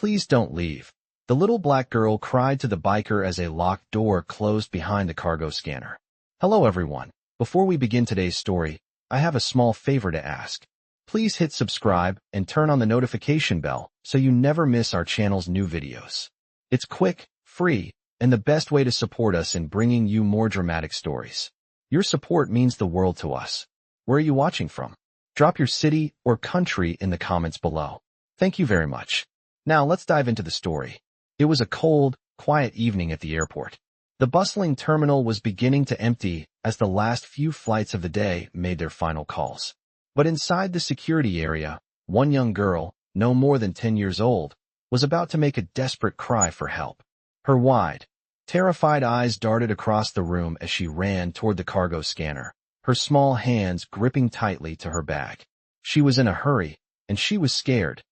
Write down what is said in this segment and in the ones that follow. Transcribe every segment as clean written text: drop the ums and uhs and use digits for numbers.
Please don't leave. The little black girl cried to the biker as a locked door closed behind the cargo scanner. Hello everyone. Before we begin today's story, I have a small favor to ask. Please hit subscribe and turn on the notification bell so you never miss our channel's new videos. It's quick, free, and the best way to support us in bringing you more dramatic stories. Your support means the world to us. Where are you watching from? Drop your city or country in the comments below. Thank you very much. Now let's dive into the story. It was a cold, quiet evening at the airport. The bustling terminal was beginning to empty as the last few flights of the day made their final calls. But inside the security area, one young girl, no more than 10 years old, was about to make a desperate cry for help. Her wide, terrified eyes darted across the room as she ran toward the cargo scanner, her small hands gripping tightly to her bag. She was in a hurry, and she was scared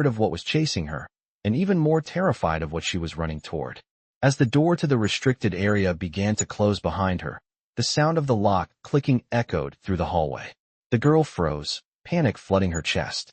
of what was chasing her, and even more terrified of what she was running toward. As the door to the restricted area began to close behind her, the sound of the lock clicking echoed through the hallway. The girl froze, panic flooding her chest.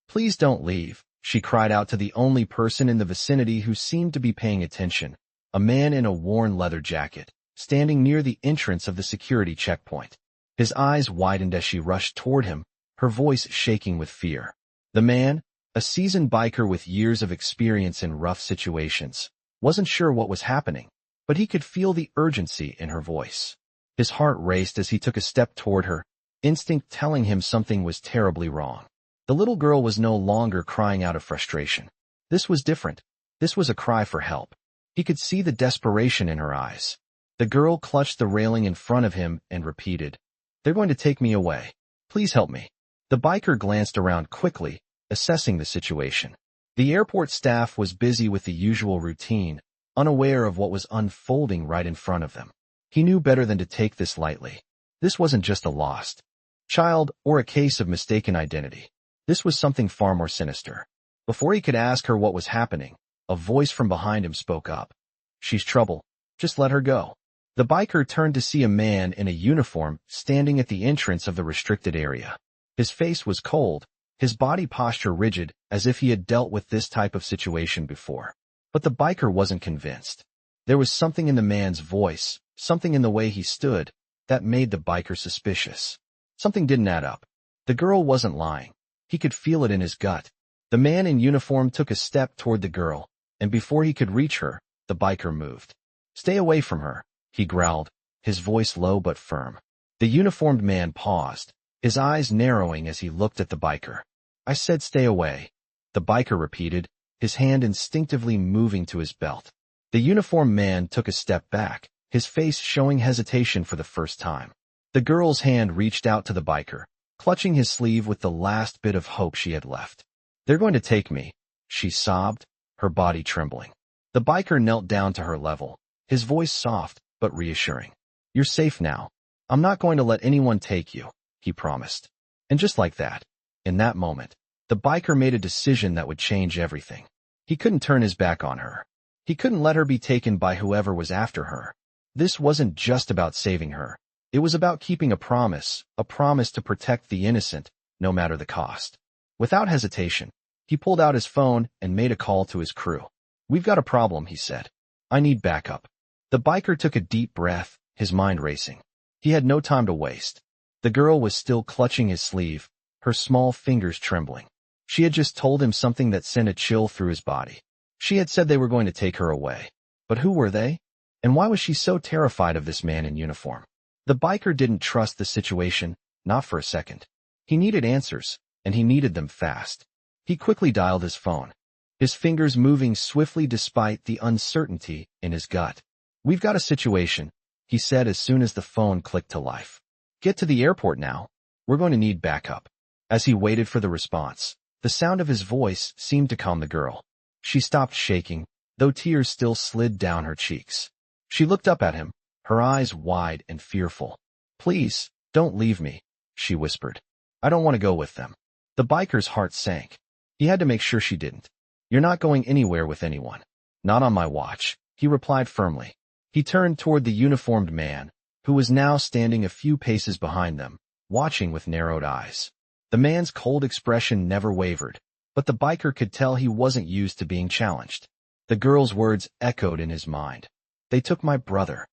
Please don't leave, she cried out to the only person in the vicinity who seemed to be paying attention, a man in a worn leather jacket, standing near the entrance of the security checkpoint. His eyes widened as she rushed toward him, her voice shaking with fear. The man, a seasoned biker with years of experience in rough situations, wasn't sure what was happening, but he could feel the urgency in her voice. His heart raced as he took a step toward her, instinct telling him something was terribly wrong. The little girl was no longer crying out of frustration. This was different. This was a cry for help. He could see the desperation in her eyes. The girl clutched the railing in front of him and repeated, "They're going to take me away. Please help me." The biker glanced around quickly, assessing the situation. The airport staff was busy with the usual routine, unaware of what was unfolding right in front of them. He knew better than to take this lightly. This wasn't just a lost child or a case of mistaken identity. This was something far more sinister. Before he could ask her what was happening, a voice from behind him spoke up. "She's trouble. Just let her go." The biker turned to see a man in a uniform standing at the entrance of the restricted area. His face was cold, his body posture rigid, as if he had dealt with this type of situation before. But the biker wasn't convinced. There was something in the man's voice, something in the way he stood, that made the biker suspicious. Something didn't add up. The girl wasn't lying. He could feel it in his gut. The man in uniform took a step toward the girl, and before he could reach her, the biker moved. "Stay away from her," he growled, his voice low but firm. The uniformed man paused, his eyes narrowing as he looked at the biker. "I said stay away," the biker repeated, his hand instinctively moving to his belt. The uniformed man took a step back, his face showing hesitation for the first time. The girl's hand reached out to the biker, clutching his sleeve with the last bit of hope she had left. "They're going to take me," she sobbed, her body trembling. The biker knelt down to her level, his voice soft but reassuring. "You're safe now. I'm not going to let anyone take you," he promised. And just like that, in that moment, the biker made a decision that would change everything. He couldn't turn his back on her. He couldn't let her be taken by whoever was after her. This wasn't just about saving her. It was about keeping a promise to protect the innocent, no matter the cost. Without hesitation, he pulled out his phone and made a call to his crew. "We've got a problem," he said. "I need backup." The biker took a deep breath, his mind racing. He had no time to waste. The girl was still clutching his sleeve, her small fingers trembling. She had just told him something that sent a chill through his body. She had said they were going to take her away. But who were they? And why was she so terrified of this man in uniform? The biker didn't trust the situation, not for a second. He needed answers, and he needed them fast. He quickly dialed his phone, his fingers moving swiftly despite the uncertainty in his gut. "We've got a situation," he said as soon as the phone clicked to life. "Get to the airport now. We're going to need backup." As he waited for the response, the sound of his voice seemed to calm the girl. She stopped shaking, though tears still slid down her cheeks. She looked up at him, her eyes wide and fearful. "Please, don't leave me," she whispered. "I don't want to go with them." The biker's heart sank. He had to make sure she didn't. "You're not going anywhere with anyone." "Not on my watch," he replied firmly. He turned toward the uniformed man, who was now standing a few paces behind them, watching with narrowed eyes. The man's cold expression never wavered. but the biker could tell he wasn't used to being challenged. The girl's words echoed in his mind. They took my brother.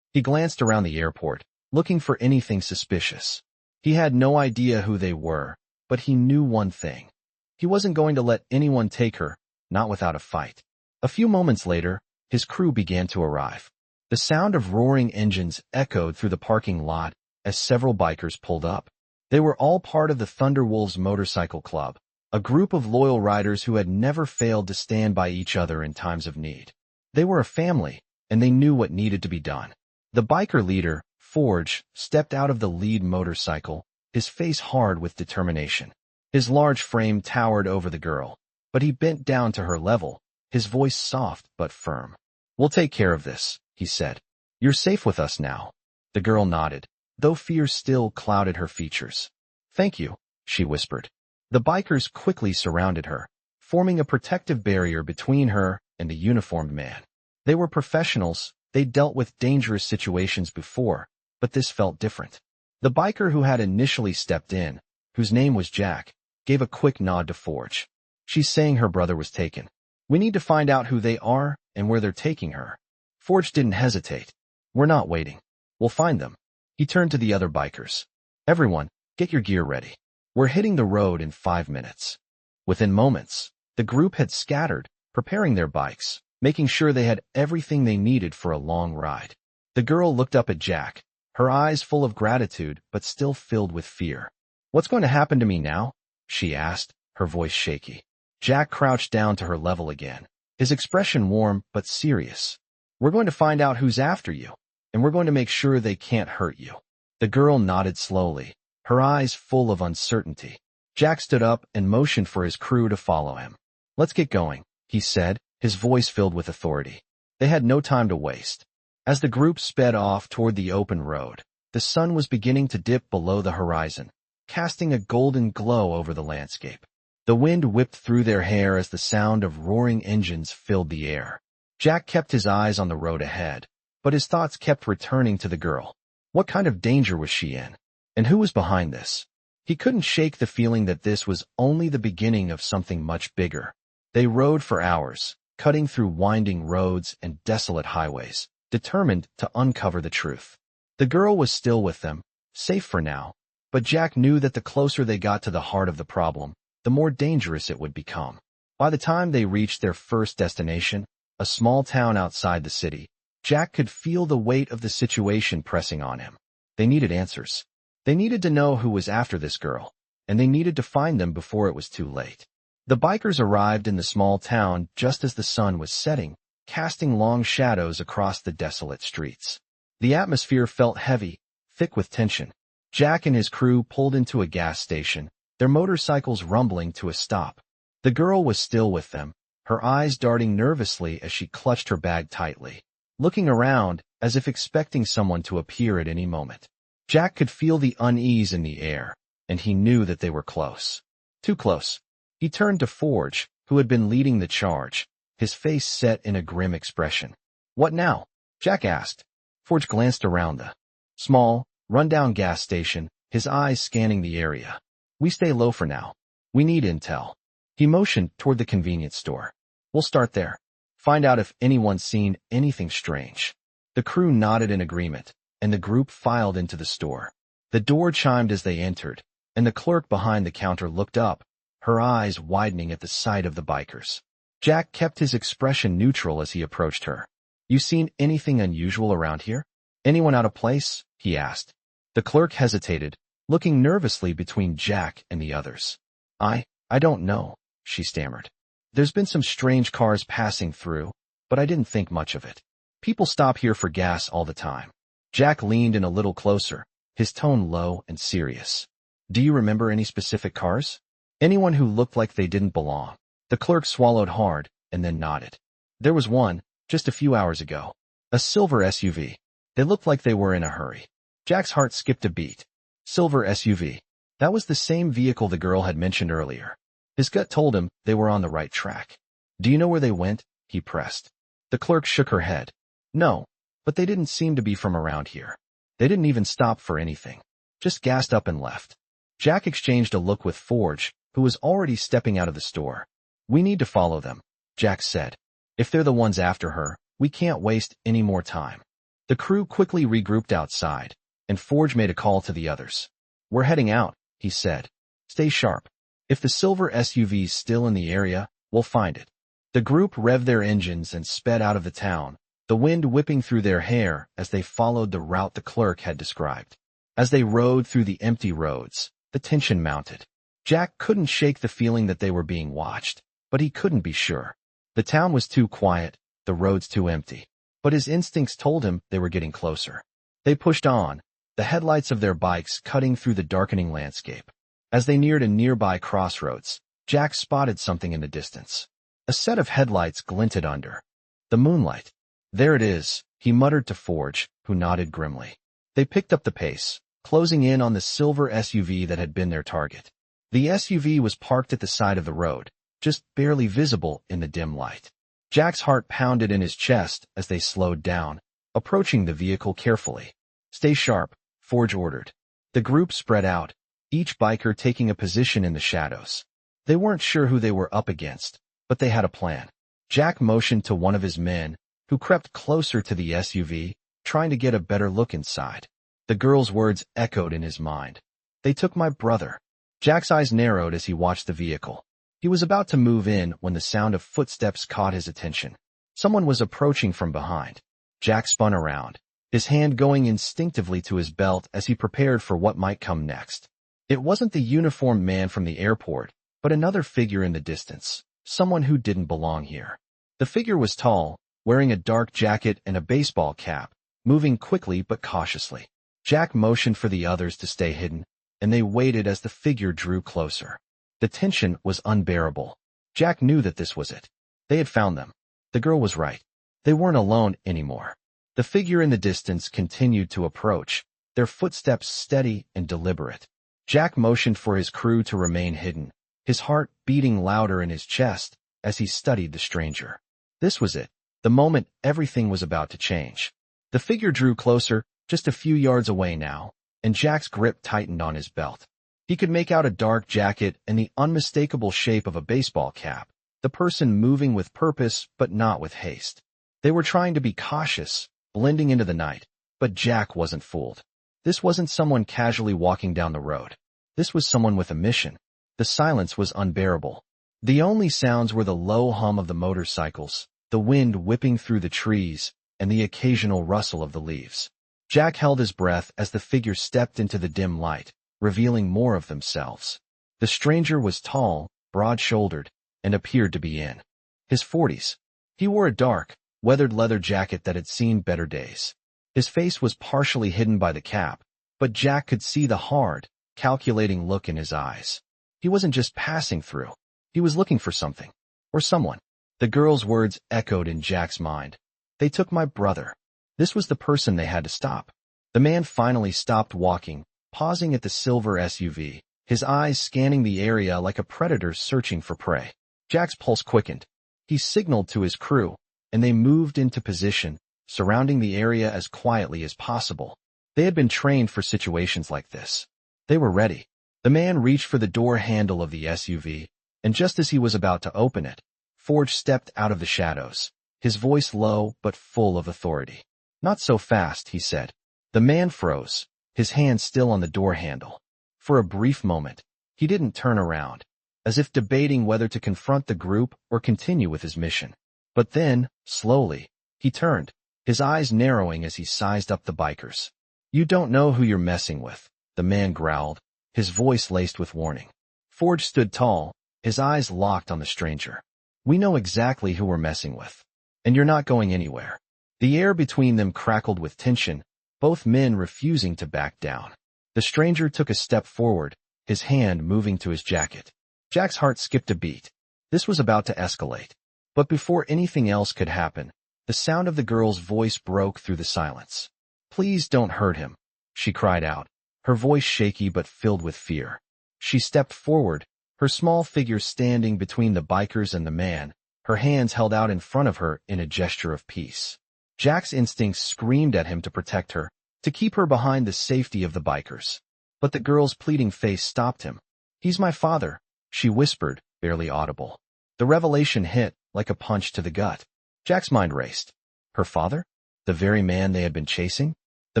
He glanced around the airport, looking for anything suspicious. He had no idea who they were, but he knew one thing. He wasn't going to let anyone take her, not without a fight. A few moments later, his crew began to arrive. The sound of roaring engines echoed through the parking lot as several bikers pulled up. They were all part of the Thunderwolves Motorcycle Club, a group of loyal riders who had never failed to stand by each other in times of need. They were a family, and they knew what needed to be done. The biker leader, Forge, stepped out of the lead motorcycle, his face hard with determination. His large frame towered over the girl, but he bent down to her level, his voice soft but firm. "We'll take care of this," he said. "You're safe with us now." The girl nodded, though fear still clouded her features. "Thank you," she whispered. The bikers quickly surrounded her, forming a protective barrier between her and the uniformed man. They were professionals, they'd dealt with dangerous situations before, but this felt different. The biker who had initially stepped in, whose name was Jack, gave a quick nod to Forge. "She's saying her brother was taken. We need to find out who they are and where they're taking her." Forge didn't hesitate. "We're not waiting. We'll find them." He turned to the other bikers. "Everyone, get your gear ready. We're hitting the road in 5 minutes." Within moments, the group had scattered, preparing their bikes, making sure they had everything they needed for a long ride. The girl looked up at Jack, her eyes full of gratitude but still filled with fear. "What's going to happen to me now?" she asked, her voice shaky. Jack crouched down to her level again, his expression warm but serious. "We're going to find out who's after you, and we're going to make sure they can't hurt you." The girl nodded slowly, her eyes full of uncertainty. Jack stood up and motioned for his crew to follow him. "Let's get going," he said, his voice filled with authority. They had no time to waste. As the group sped off toward the open road, the sun was beginning to dip below the horizon, casting a golden glow over the landscape. The wind whipped through their hair as the sound of roaring engines filled the air. Jack kept his eyes on the road ahead, but his thoughts kept returning to the girl. What kind of danger was she in? And who was behind this? He couldn't shake the feeling that this was only the beginning of something much bigger. They rode for hours, cutting through winding roads and desolate highways, determined to uncover the truth. The girl was still with them, safe for now, but Jack knew that the closer they got to the heart of the problem, the more dangerous it would become. By the time they reached their first destination, a small town outside the city, Jack could feel the weight of the situation pressing on him. They needed answers. They needed to know who was after this girl, and they needed to find them before it was too late. The bikers arrived in the small town just as the sun was setting, casting long shadows across the desolate streets. The atmosphere felt heavy, thick with tension. Jack and his crew pulled into a gas station, their motorcycles rumbling to a stop. The girl was still with them, her eyes darting nervously as she clutched her bag tightly, looking around as if expecting someone to appear at any moment. Jack could feel the unease in the air, and he knew that they were close. Too close. He turned to Forge, who had been leading the charge, his face set in a grim expression. "What now?" Jack asked. Forge glanced around the small, run-down gas station, his eyes scanning the area. "We stay low for now. We need intel." He motioned toward the convenience store. "We'll start there. Find out if anyone's seen anything strange." The crew nodded in agreement, and the group filed into the store. The door chimed as they entered, and the clerk behind the counter looked up, her eyes widening at the sight of the bikers. Jack kept his expression neutral as he approached her. "You seen anything unusual around here? Anyone out of place?" he asked. The clerk hesitated, looking nervously between Jack and the others. I don't know," she stammered. "There's been some strange cars passing through, but I didn't think much of it. People stop here for gas all the time." Jack leaned in a little closer, his tone low and serious. "Do you remember any specific cars? Anyone who looked like they didn't belong?" The clerk swallowed hard and then nodded. "There was one, just a few hours ago. A silver SUV. They looked like they were in a hurry." Jack's heart skipped a beat. Silver SUV. That was the same vehicle the girl had mentioned earlier. His gut told him they were on the right track. "Do you know where they went?" he pressed. The clerk shook her head. "No, but they didn't seem to be from around here. They didn't even stop for anything. Just gassed up and left." Jack exchanged a look with Forge, who was already stepping out of the store. "We need to follow them," Jack said. "If they're the ones after her, we can't waste any more time." The crew quickly regrouped outside, and Forge made a call to the others. "We're heading out," he said. "Stay sharp. If the silver SUV's still in the area, we'll find it." The group revved their engines and sped out of the town, the wind whipping through their hair as they followed the route the clerk had described. As they rode through the empty roads, the tension mounted. Jack couldn't shake the feeling that they were being watched, but he couldn't be sure. The town was too quiet, the roads too empty. But his instincts told him they were getting closer. They pushed on, the headlights of their bikes cutting through the darkening landscape. As they neared a nearby crossroads, Jack spotted something in the distance. A set of headlights glinted under the moonlight. "There it is," he muttered to Forge, who nodded grimly. They picked up the pace, closing in on the silver SUV that had been their target. The SUV was parked at the side of the road, just barely visible in the dim light. Jack's heart pounded in his chest as they slowed down, approaching the vehicle carefully. "Stay sharp," Forge ordered. The group spread out, each biker taking a position in the shadows. They weren't sure who they were up against, but they had a plan. Jack motioned to one of his men, who crept closer to the SUV, trying to get a better look inside. The girl's words echoed in his mind. "They took my brother." Jack's eyes narrowed as he watched the vehicle. He was about to move in when the sound of footsteps caught his attention. Someone was approaching from behind. Jack spun around, his hand going instinctively to his belt as he prepared for what might come next. It wasn't the uniformed man from the airport, but another figure in the distance, someone who didn't belong here. The figure was tall, wearing a dark jacket and a baseball cap, moving quickly but cautiously. Jack motioned for the others to stay hidden, and they waited as the figure drew closer. The tension was unbearable. Jack knew that this was it. They had found them. The girl was right. They weren't alone anymore. The figure in the distance continued to approach, their footsteps steady and deliberate. Jack motioned for his crew to remain hidden, his heart beating louder in his chest as he studied the stranger. This was it, the moment everything was about to change. The figure drew closer, just a few yards away now, and Jack's grip tightened on his belt. He could make out a dark jacket and the unmistakable shape of a baseball cap, the person moving with purpose but not with haste. They were trying to be cautious, blending into the night, but Jack wasn't fooled. This wasn't someone casually walking down the road. This was someone with a mission. The silence was unbearable. The only sounds were the low hum of the motorcycles, the wind whipping through the trees, and the occasional rustle of the leaves. Jack held his breath as the figure stepped into the dim light, revealing more of themselves. The stranger was tall, broad-shouldered, and appeared to be in his 40s. He wore a dark, weathered leather jacket that had seen better days. His face was partially hidden by the cap, but Jack could see the hard, calculating look in his eyes. He wasn't just passing through. He was looking for something, or someone. The girl's words echoed in Jack's mind. "They took my brother." This was the person they had to stop. The man finally stopped walking, pausing at the silver SUV, his eyes scanning the area like a predator searching for prey. Jack's pulse quickened. He signaled to his crew, and they moved into position, surrounding the area as quietly as possible. They had been trained for situations like this. They were ready. The man reached for the door handle of the SUV, and just as he was about to open it, Forge stepped out of the shadows, his voice low but full of authority. "Not so fast," he said. The man froze, his hand still on the door handle. For a brief moment, he didn't turn around, as if debating whether to confront the group or continue with his mission. But then, slowly, he turned, his eyes narrowing as he sized up the bikers. "You don't know who you're messing with," the man growled, his voice laced with warning. Forge stood tall, his eyes locked on the stranger. "We know exactly who we're messing with. And you're not going anywhere." The air between them crackled with tension, both men refusing to back down. The stranger took a step forward, his hand moving to his jacket. Jack's heart skipped a beat. This was about to escalate. But before anything else could happen, the sound of the girl's voice broke through the silence. "Please don't hurt him," she cried out, her voice shaky but filled with fear. She stepped forward, her small figure standing between the bikers and the man, her hands held out in front of her in a gesture of peace. Jack's instincts screamed at him to protect her, to keep her behind the safety of the bikers. But the girl's pleading face stopped him. "He's my father. she whispered, barely audible. The revelation hit like a punch to the gut. Jack's mind raced. Her father? The very man they had been chasing? The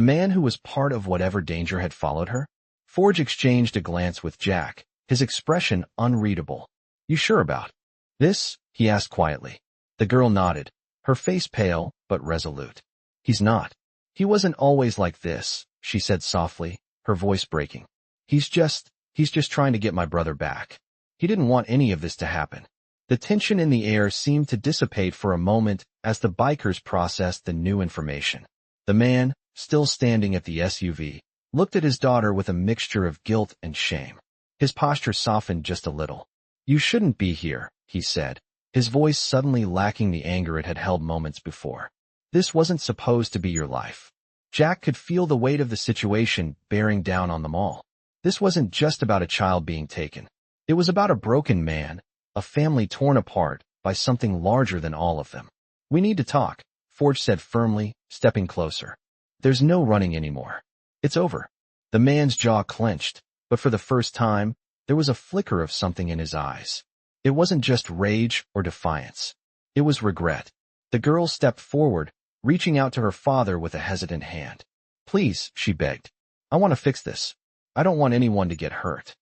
man who was part of whatever danger had followed her? Forge exchanged a glance with Jack, his expression unreadable. You sure about this? He asked quietly. The girl nodded, her face pale but resolute. He's not. He wasn't always like this, she said softly, her voice breaking. He's just trying to get my brother back. He didn't want any of this to happen. The tension in the air seemed to dissipate for a moment as the bikers processed the new information. The man, still standing at the SUV, looked at his daughter with a mixture of guilt and shame. His posture softened just a little. You shouldn't be here, he said, his voice suddenly lacking the anger it had held moments before. This wasn't supposed to be your life. Jack could feel the weight of the situation bearing down on them all. This wasn't just about a child being taken. It was about a broken man, a family torn apart by something larger than all of them. We need to talk, Forge said firmly, stepping closer. There's no running anymore. It's over. The man's jaw clenched, but for the first time, there was a flicker of something in his eyes. It wasn't just rage or defiance. It was regret. The girl stepped forward, reaching out to her father with a hesitant hand. Please, she begged. I want to fix this. I don't want anyone to get hurt.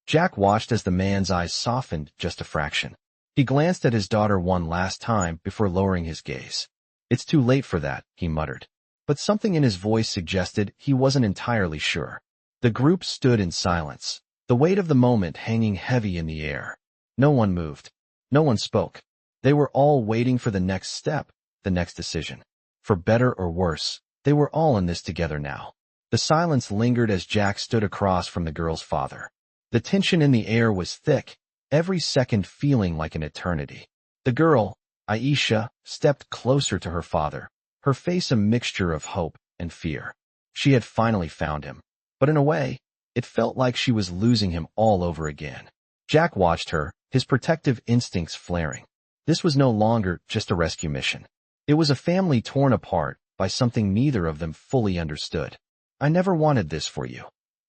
Jack watched as the man's eyes softened just a fraction. He glanced at his daughter one last time before lowering his gaze. It's too late for that, he muttered. But something in his voice suggested he wasn't entirely sure. The group stood in silence, the weight of the moment hanging heavy in the air. No one moved. No one spoke. They were all waiting for the next step, the next decision. For better or worse, they were all in this together now. The silence lingered as Jack stood across from the girl's father. The tension in the air was thick, every second feeling like an eternity. The girl, Aisha, stepped closer to her father, her face a mixture of hope and fear. She had finally found him, but in a way, it felt like she was losing him all over again. Jack watched her, his protective instincts flaring. This was no longer just a rescue mission. It was a family torn apart by something neither of them fully understood. I never wanted this for you,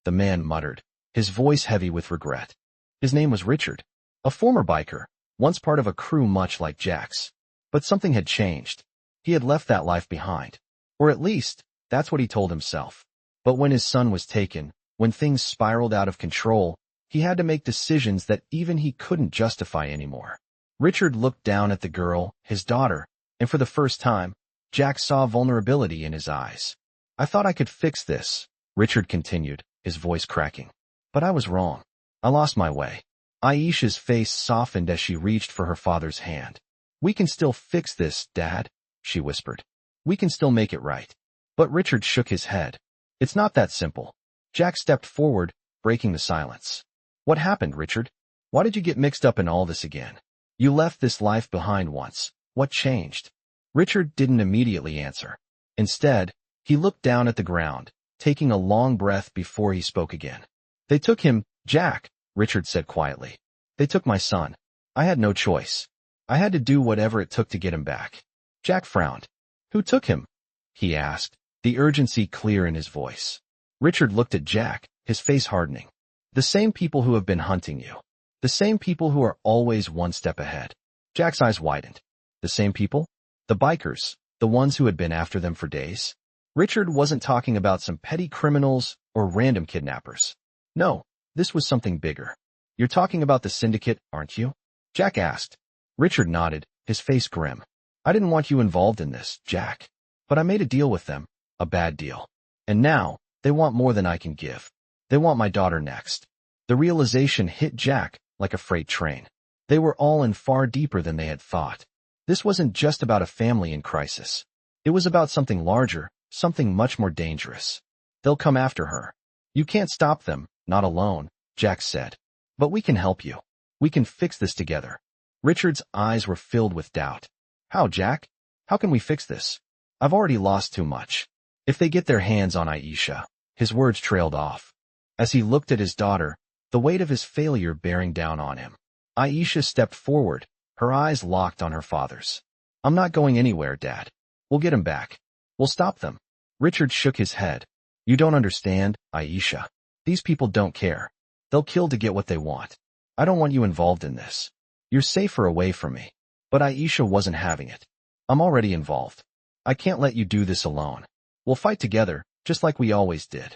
the man muttered, his voice heavy with regret. His name was Richard, a former biker, once part of a crew much like Jack's. But something had changed. He had left that life behind. Or at least, that's what he told himself. But when his son was taken, when things spiraled out of control, he had to make decisions that even he couldn't justify anymore. Richard looked down at the girl, his daughter, and for the first time, Jack saw vulnerability in his eyes. I thought I could fix this, Richard continued, his voice cracking. But I was wrong. I lost my way. Aisha's face softened as she reached for her father's hand. We can still fix this, Dad, she whispered. We can still make it right. But Richard shook his head. It's not that simple. Jack stepped forward, breaking the silence. What happened, Richard? Why did you get mixed up in all this again? You left this life behind once. What changed? Richard didn't immediately answer. Instead, he looked down at the ground, taking a long breath before he spoke again. They took him, Jack, Richard said quietly. They took my son. I had no choice. I had to do whatever it took to get him back. Jack frowned. Who took him? He asked, the urgency clear in his voice. Richard looked at Jack, his face hardening. The same people who have been hunting you. The same people who are always one step ahead. Jack's eyes widened. The same people? The bikers, the ones who had been after them for days? Richard wasn't talking about some petty criminals or random kidnappers. No, this was something bigger. You're talking about the syndicate, aren't you? Jack asked. Richard nodded, his face grim. I didn't want you involved in this, Jack. But I made a deal with them, a bad deal. And now, they want more than I can give. They want my daughter next. The realization hit Jack like a freight train. They were all in far deeper than they had thought. This wasn't just about a family in crisis. It was about something larger, something much more dangerous. They'll come after her. You can't stop them, not alone, Jack said. But we can help you. We can fix this together. Richard's eyes were filled with doubt. How, Jack? How can we fix this? I've already lost too much. If they get their hands on Aisha, his words trailed off. As he looked at his daughter, the weight of his failure bearing down on him. Aisha stepped forward, her eyes locked on her father's. I'm not going anywhere, Dad. We'll get him back. We'll stop them. Richard shook his head. You don't understand, Aisha. These people don't care. They'll kill to get what they want. I don't want you involved in this. You're safer away from me. But Aisha wasn't having it. I'm already involved. I can't let you do this alone. We'll fight together, just like we always did.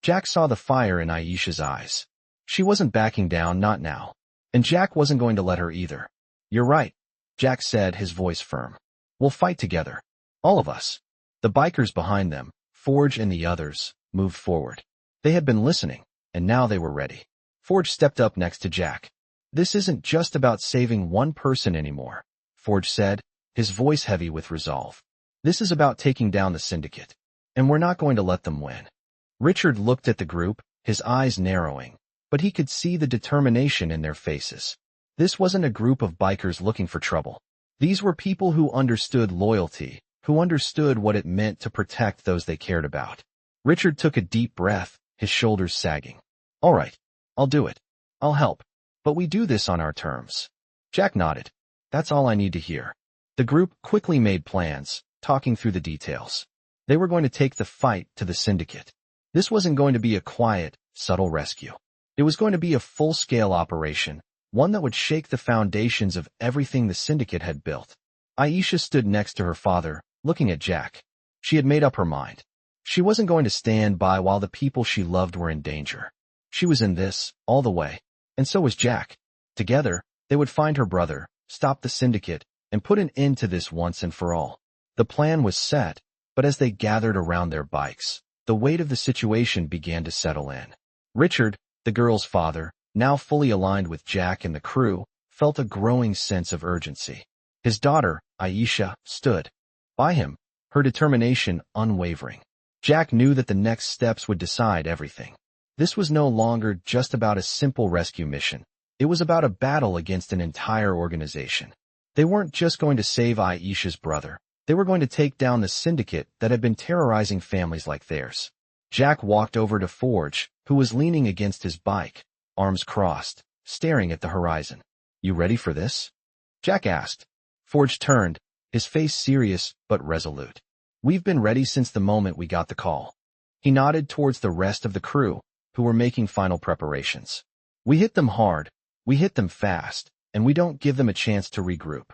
Jack saw the fire in Aisha's eyes. She wasn't backing down, not now. And Jack wasn't going to let her either. You're right, Jack said, his voice firm. We'll fight together. All of us. The bikers behind them, Forge and the others, moved forward. They had been listening, and now they were ready. Forge stepped up next to Jack. This isn't just about saving one person anymore, Forge said, his voice heavy with resolve. This is about taking down the syndicate. And we're not going to let them win. Richard looked at the group, his eyes narrowing, but he could see the determination in their faces. This wasn't a group of bikers looking for trouble. These were people who understood loyalty, who understood what it meant to protect those they cared about. Richard took a deep breath, his shoulders sagging. All right, I'll do it. I'll help. But we do this on our terms. Jack nodded. That's all I need to hear. The group quickly made plans, talking through the details. They were going to take the fight to the syndicate. This wasn't going to be a quiet, subtle rescue. It was going to be a full-scale operation, one that would shake the foundations of everything the syndicate had built. Aisha stood next to her father, looking at Jack. She had made up her mind. She wasn't going to stand by while the people she loved were in danger. She was in this, all the way. And so was Jack. Together, they would find her brother, stop the syndicate, and put an end to this once and for all. The plan was set, but as they gathered around their bikes, the weight of the situation began to settle in. Richard, the girl's father, now fully aligned with Jack and the crew, felt a growing sense of urgency. His daughter, Aisha, stood by him, her determination unwavering. Jack knew that the next steps would decide everything. This was no longer just about a simple rescue mission. It was about a battle against an entire organization. They weren't just going to save Aisha's brother. They were going to take down the syndicate that had been terrorizing families like theirs. Jack walked over to Forge, who was leaning against his bike, arms crossed, staring at the horizon. You ready for this? Jack asked. Forge turned, his face serious but resolute. We've been ready since the moment we got the call. He nodded towards the rest of the crew, who were making final preparations. We hit them hard, we hit them fast, and we don't give them a chance to regroup.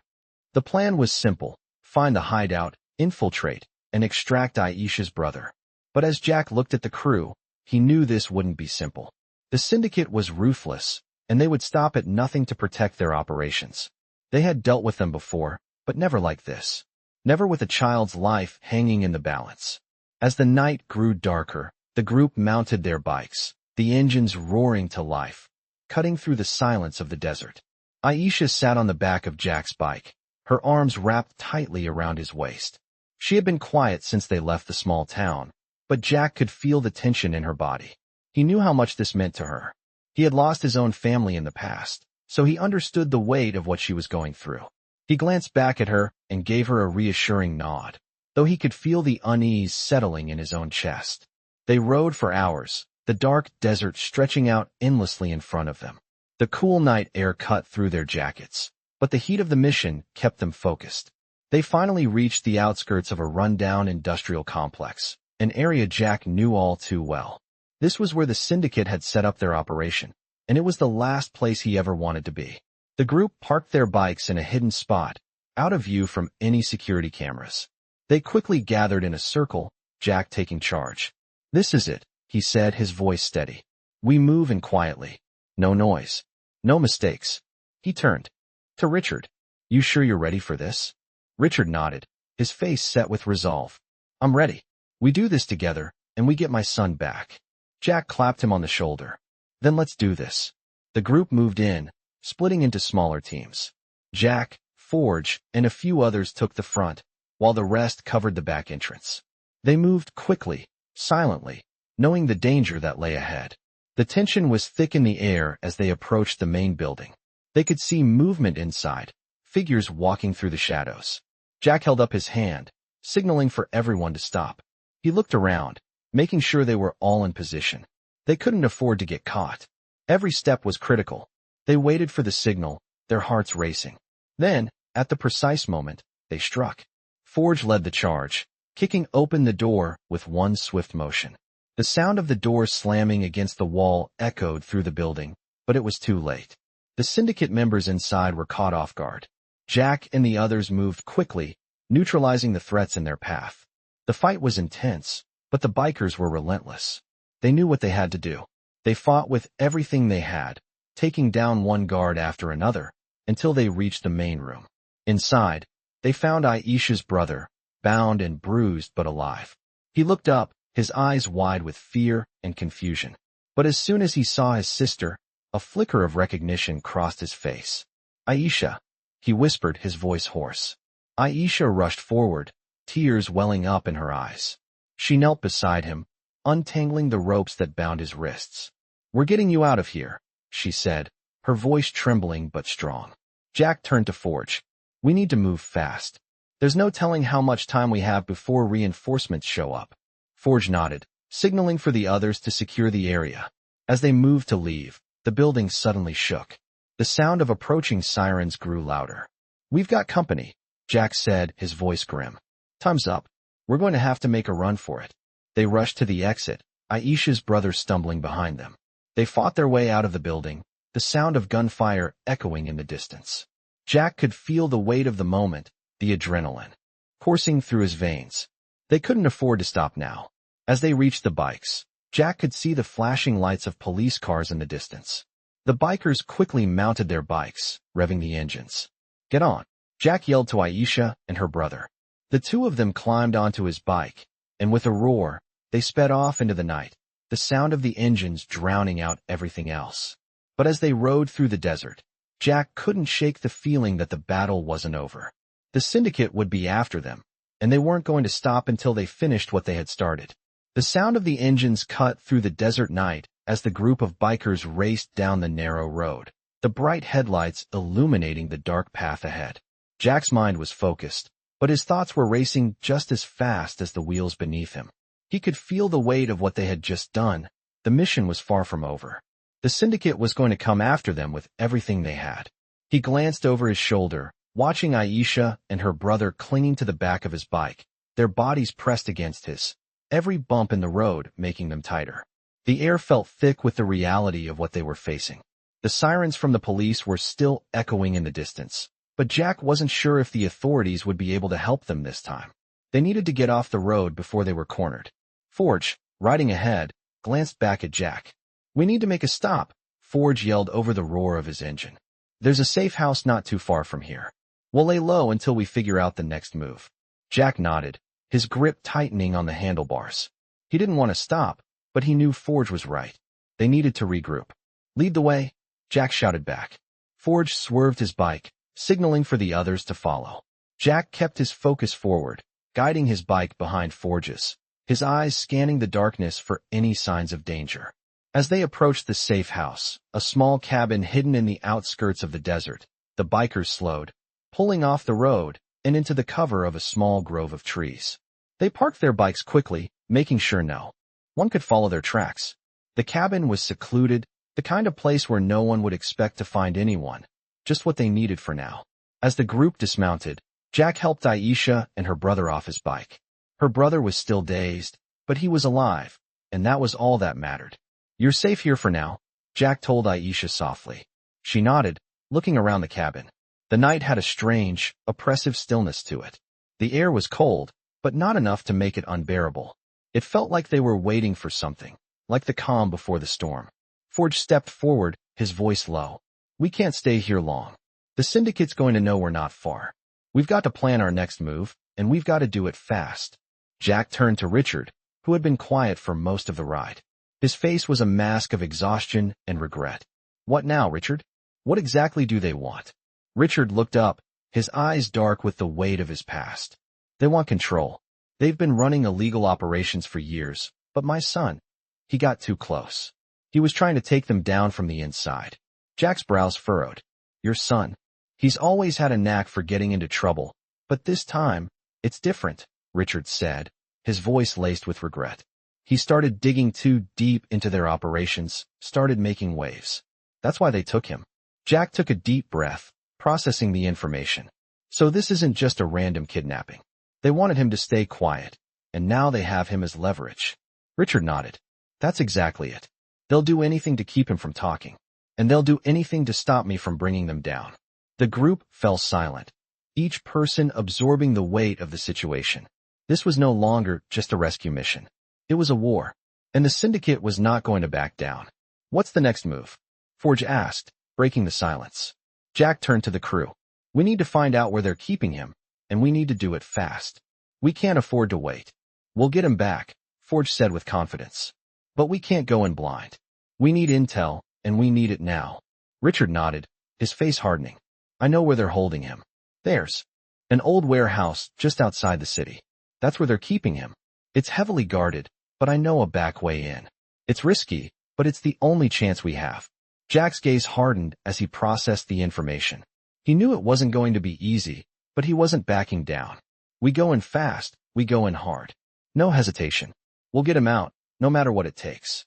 The plan was simple: find the hideout, infiltrate, and extract Aisha's brother. But as Jack looked at the crew, he knew this wouldn't be simple. The syndicate was ruthless, and they would stop at nothing to protect their operations. They had dealt with them before, but never like this. Never with a child's life hanging in the balance. As the night grew darker, the group mounted their bikes, the engines roaring to life, cutting through the silence of the desert. Aisha sat on the back of Jack's bike, her arms wrapped tightly around his waist. She had been quiet since they left the small town, but Jack could feel the tension in her body. He knew how much this meant to her. He had lost his own family in the past, so he understood the weight of what she was going through. He glanced back at her and gave her a reassuring nod, though he could feel the unease settling in his own chest. They rode for hours, the dark desert stretching out endlessly in front of them. The cool night air cut through their jackets, but the heat of the mission kept them focused. They finally reached the outskirts of a rundown industrial complex, an area Jack knew all too well. This was where the syndicate had set up their operation, and it was the last place he ever wanted to be. The group parked their bikes in a hidden spot, out of view from any security cameras. They quickly gathered in a circle, Jack taking charge. This is it, he said, his voice steady. We move in quietly. No noise. No mistakes. He turned to Richard. You sure you're ready for this? Richard nodded, his face set with resolve. I'm ready. We do this together, and we get my son back. Jack clapped him on the shoulder. Then let's do this. The group moved in, splitting into smaller teams. Jack, Forge, and a few others took the front, while the rest covered the back entrance. They moved quickly, silently, knowing the danger that lay ahead. The tension was thick in the air as they approached the main building. They could see movement inside, figures walking through the shadows. Jack held up his hand, signaling for everyone to stop. He looked around, making sure they were all in position. They couldn't afford to get caught. Every step was critical. They waited for the signal, their hearts racing. Then, at the precise moment, they struck. Forge led the charge, kicking open the door with one swift motion. The sound of the door slamming against the wall echoed through the building, but it was too late. The syndicate members inside were caught off guard. Jack and the others moved quickly, neutralizing the threats in their path. The fight was intense, but the bikers were relentless. They knew what they had to do. They fought with everything they had, taking down one guard after another, until they reached the main room. Inside, they found Aisha's brother, bound and bruised but alive. He looked up, his eyes wide with fear and confusion. But as soon as he saw his sister, a flicker of recognition crossed his face. "Aisha," he whispered, his voice hoarse. Aisha rushed forward, tears welling up in her eyes. She knelt beside him, untangling the ropes that bound his wrists. "We're getting you out of here," she said, her voice trembling but strong. Jack turned to Forge. "We need to move fast. There's no telling how much time we have before reinforcements show up." Forge nodded, signaling for the others to secure the area. As they moved to leave, the building suddenly shook. The sound of approaching sirens grew louder. "We've got company," Jack said, his voice grim. "Time's up. We're going to have to make a run for it." They rushed to the exit, Aisha's brother stumbling behind them. They fought their way out of the building, the sound of gunfire echoing in the distance. Jack could feel the weight of the moment, the adrenaline, coursing through his veins. They couldn't afford to stop now. As they reached the bikes, Jack could see the flashing lights of police cars in the distance. The bikers quickly mounted their bikes, revving the engines. "Get on," Jack yelled to Aisha and her brother. The two of them climbed onto his bike, and with a roar, they sped off into the night, the sound of the engines drowning out everything else. But as they rode through the desert, Jack couldn't shake the feeling that the battle wasn't over. The syndicate would be after them, and they weren't going to stop until they finished what they had started. The sound of the engines cut through the desert night as the group of bikers raced down the narrow road, the bright headlights illuminating the dark path ahead. Jack's mind was focused, but his thoughts were racing just as fast as the wheels beneath him. He could feel the weight of what they had just done. The mission was far from over. The syndicate was going to come after them with everything they had. He glanced over his shoulder, watching Aisha and her brother clinging to the back of his bike, their bodies pressed against his, every bump in the road making them tighter. The air felt thick with the reality of what they were facing. The sirens from the police were still echoing in the distance, but Jack wasn't sure if the authorities would be able to help them this time. They needed to get off the road before they were cornered. Forge, riding ahead, glanced back at Jack. "We need to make a stop," Forge yelled over the roar of his engine. "There's a safe house not too far from here. We'll lay low until we figure out the next move." Jack nodded, his grip tightening on the handlebars. He didn't want to stop, but he knew Forge was right. They needed to regroup. "Lead the way," Jack shouted back. Forge swerved his bike, signaling for the others to follow. Jack kept his focus forward, guiding his bike behind Forge's, his eyes scanning the darkness for any signs of danger. As they approached the safe house, a small cabin hidden in the outskirts of the desert, the bikers slowed, pulling off the road and into the cover of a small grove of trees. They parked their bikes quickly, making sure no one could follow their tracks. The cabin was secluded, the kind of place where no one would expect to find anyone, just what they needed for now. As the group dismounted, Jack helped Aisha and her brother off his bike. Her brother was still dazed, but he was alive, and that was all that mattered. "You're safe here for now," Jack told Aisha softly. She nodded, looking around the cabin. The night had a strange, oppressive stillness to it. The air was cold, but not enough to make it unbearable. It felt like they were waiting for something, like the calm before the storm. Forge stepped forward, his voice low. "We can't stay here long. The syndicate's going to know we're not far. We've got to plan our next move, and we've got to do it fast." Jack turned to Richard, who had been quiet for most of the ride. His face was a mask of exhaustion and regret. "What now, Richard? What exactly do they want?" Richard looked up, his eyes dark with the weight of his past. "They want control. They've been running illegal operations for years, but my son, he got too close. He was trying to take them down from the inside." Jack's brows furrowed. "Your son. He's always had a knack for getting into trouble, but this time, it's different," Richard said, his voice laced with regret. "He started digging too deep into their operations, started making waves. That's why they took him." Jack took a deep breath, processing the information. So this isn't just a random kidnapping. They wanted him to stay quiet, and now they have him as leverage. Richard nodded. "That's exactly it. They'll do anything to keep him from talking." and they'll do anything to stop me from bringing them down. The group fell silent, each person absorbing the weight of the situation. This was no longer just a rescue mission. It was a war, and the syndicate was not going to back down. What's the next move? Forge asked, breaking the silence. Jack turned to the crew. We need to find out where they're keeping him, and we need to do it fast. We can't afford to wait. We'll get him back, Forge said with confidence. But we can't go in blind. We need intel, and we need it now. Richard nodded, his face hardening. I know where they're holding him. There's an old warehouse just outside the city. That's where they're keeping him. It's heavily guarded, but I know a back way in. It's risky, but it's the only chance we have. Jack's gaze hardened as he processed the information. He knew it wasn't going to be easy, but he wasn't backing down. We go in fast, we go in hard. No hesitation. We'll get him out, no matter what it takes.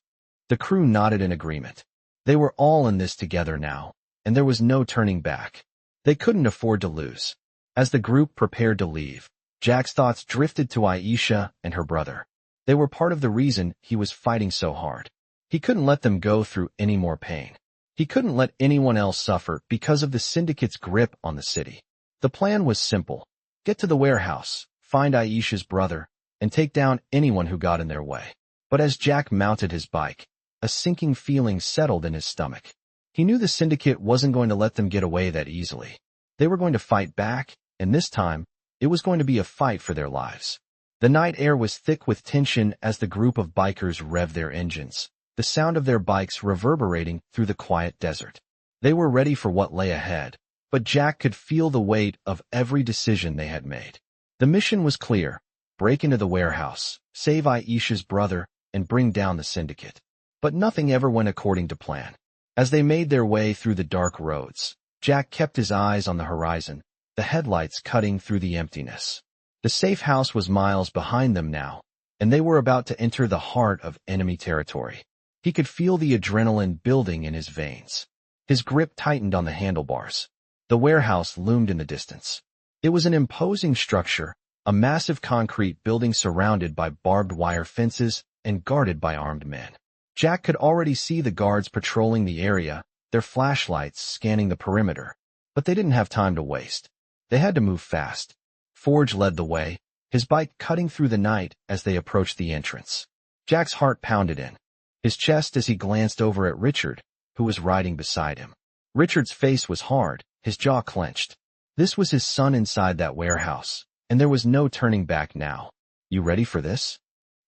The crew nodded in agreement. They were all in this together now, and there was no turning back. They couldn't afford to lose. As the group prepared to leave, Jack's thoughts drifted to Aisha and her brother. They were part of the reason he was fighting so hard. He couldn't let them go through any more pain. He couldn't let anyone else suffer because of the syndicate's grip on the city. The plan was simple. Get to the warehouse, find Aisha's brother, and take down anyone who got in their way. But as Jack mounted his bike, a sinking feeling settled in his stomach. He knew the syndicate wasn't going to let them get away that easily. They were going to fight back, and this time, it was going to be a fight for their lives. The night air was thick with tension as the group of bikers revved their engines, the sound of their bikes reverberating through the quiet desert. They were ready for what lay ahead, but Jack could feel the weight of every decision they had made. The mission was clear: break into the warehouse, save Aisha's brother, and bring down the syndicate. But nothing ever went according to plan. As they made their way through the dark roads, Jack kept his eyes on the horizon, the headlights cutting through the emptiness. The safe house was miles behind them now, and they were about to enter the heart of enemy territory. He could feel the adrenaline building in his veins. His grip tightened on the handlebars. The warehouse loomed in the distance. It was an imposing structure, a massive concrete building surrounded by barbed wire fences and guarded by armed men. Jack could already see the guards patrolling the area, their flashlights scanning the perimeter. But they didn't have time to waste. They had to move fast. Forge led the way, his bike cutting through the night as they approached the entrance. Jack's heart pounded in his chest as he glanced over at Richard, who was riding beside him. Richard's face was hard, his jaw clenched. This was his son inside that warehouse, and there was no turning back now. You ready for this?